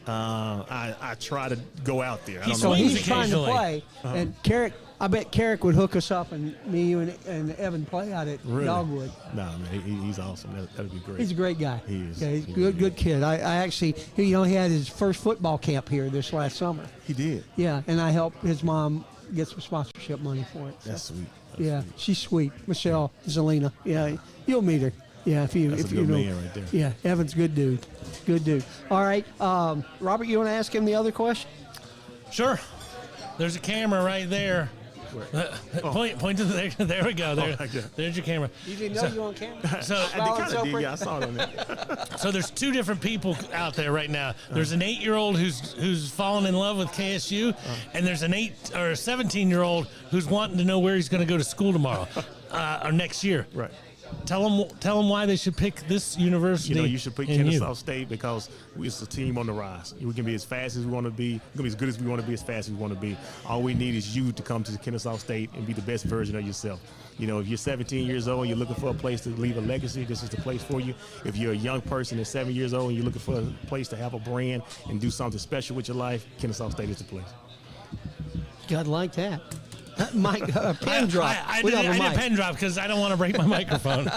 I try to go out there. I don't So know. swings he's trying to occasionally. play, and Carrick. I bet Carrick would hook us up, and me, you, and Evan play out at Really? Dogwood. Nah, man, he's awesome. That'd be great. He's a great guy. He is. Yeah, he's He a really good is. kid. I actually, he had his first football camp here this last summer. He did. Yeah, and I helped his mom get some sponsorship money for it. So, That's sweet. That's yeah, sweet. she's sweet. Michelle Zelina. Yeah, you'll meet her. Yeah, if you That's if a you good know. man right there. Yeah, Evan's good dude. Good dude. All right, Robert, you want to ask him the other question? Sure. There's a camera right there. Point to the there we go. There, my God. there's your camera. You didn't know you were on camera. So, I kind of did. Yeah, I saw it on there. so there's 2 different people out there right now. There's an 8-year-old who's fallen in love with KSU, and there's an 17-year-old who's wanting to know where he's going to go to school tomorrow or next year. Right. Tell them why they should pick this university. You should pick and Kennesaw State because it's a team on the rise. We can be as fast as we want to be. We can be as good as we want to be, as fast as we want to be. All we need is you to come to Kennesaw State and be the best version of yourself. If you're 17 years old and you're looking for a place to leave a legacy, this is the place for you. If you're a young person that's 7 years old and you're looking for a place to have a brand and do something special with your life, Kennesaw State is the place. God, like that. Mike, pen drop. I We did don't have a a mic. pen drop because I don't want to break my microphone.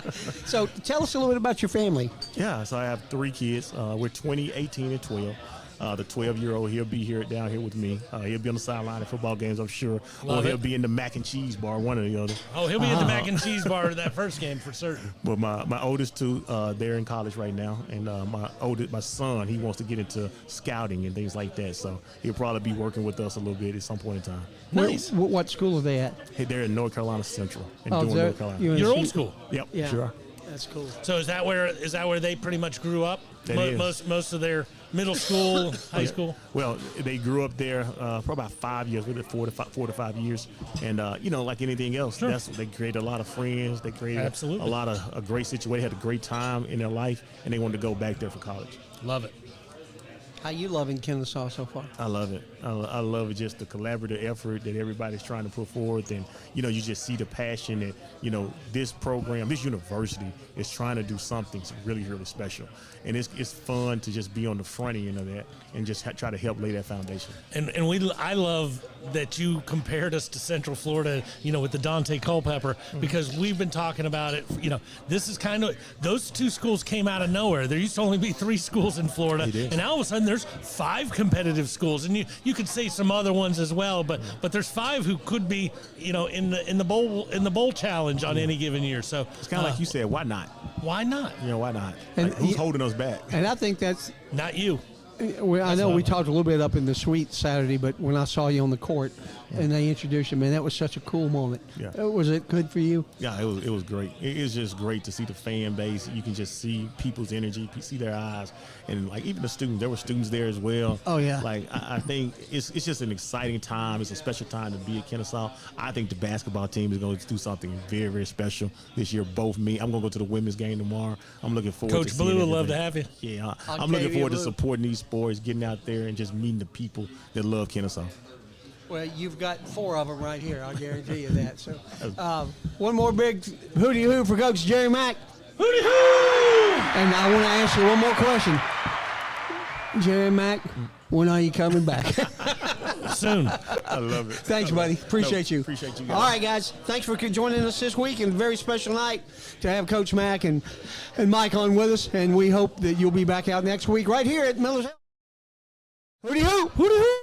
So tell us a little bit about your family. Yeah, so I have 3 kids. We're 20, 18, and 12. The 12-year-old, he'll be down here with me. He'll be on the sideline at football games, I'm sure. Love or he'll it. be in the mac and cheese bar, one or the other. Oh, he'll be at the mac and cheese bar that first game for certain. But my oldest 2, they're in college right now, and my son, he wants to get into scouting and things like that. So he'll probably be working with us a little bit at some point in time. Nice. What school are they at? Hey, they're in North Carolina Central in Oh, Durham, they're- North Carolina. you're in- Your old school. Yep, Yeah. sure. That's cool. So is that where they pretty much grew up? That is. Most of their middle school, high school. Well, they grew up there for about 5 years, with it 4 to 5 years, and like anything else, they created a lot of friends. They created Absolutely. a lot of a great situation. Had a great time in their life, and they wanted to go back there for college. Love it. How you loving Kennesaw so far? I love it. I love it, just the collaborative effort that everybody's trying to put forth. And, you just see the passion that, this program, this university is trying to do something really, really special. And it's fun to just be on the front end of that and just try to help lay that foundation. And I love that you compared us to Central Florida, with the Dante Culpepper, because we've been talking about it. This is kind of, those 2 schools came out of nowhere. There used to only be 3 schools in Florida, It is. and now all of a sudden there's 5 competitive schools, and you could say some other ones as well, but there's 5 who could be, in the bowl challenge on any given year. So It's kind of like you said, why not? why not? Why not? And Like, who's you- holding us back? And I think that's Not you. I know we talked a little bit up in the suite Saturday, but when I saw you on the court and they introduced you, man, that was such a cool moment. Yeah. Was it good for you? Yeah, it was great. It's just great to see the fan base. You can just see people's energy, see their eyes, and like even the students. There were students there as well. Oh, yeah. Like I think it's just an exciting time. It's a special time to be at Kennesaw. I think the basketball team is going to do something very, very special this year. Both me. I'm going to go to the women's game tomorrow. I'm looking forward. Coach to Blue seeing would love to everything. have you. Yeah, I'll I'm looking give you forward to Blue. supporting these sports, getting out there and just meeting the people that love Kennesaw. Well, you've got 4 of them right here. I'll guarantee you that. So, one more big hootie hoo for Coach Jerry Mack. Hootie hoo! And I want to ask you one more question. Jerry Mack, when are you coming back? Soon. I love it. Thanks, buddy. Appreciate you. Appreciate you guys. All right, guys. Thanks for joining us this week, and a very special night to have Coach Mack and Mike on with us. And we hope that you'll be back out next week right here at Miller's House. Hootie hoo! Hootie hoo!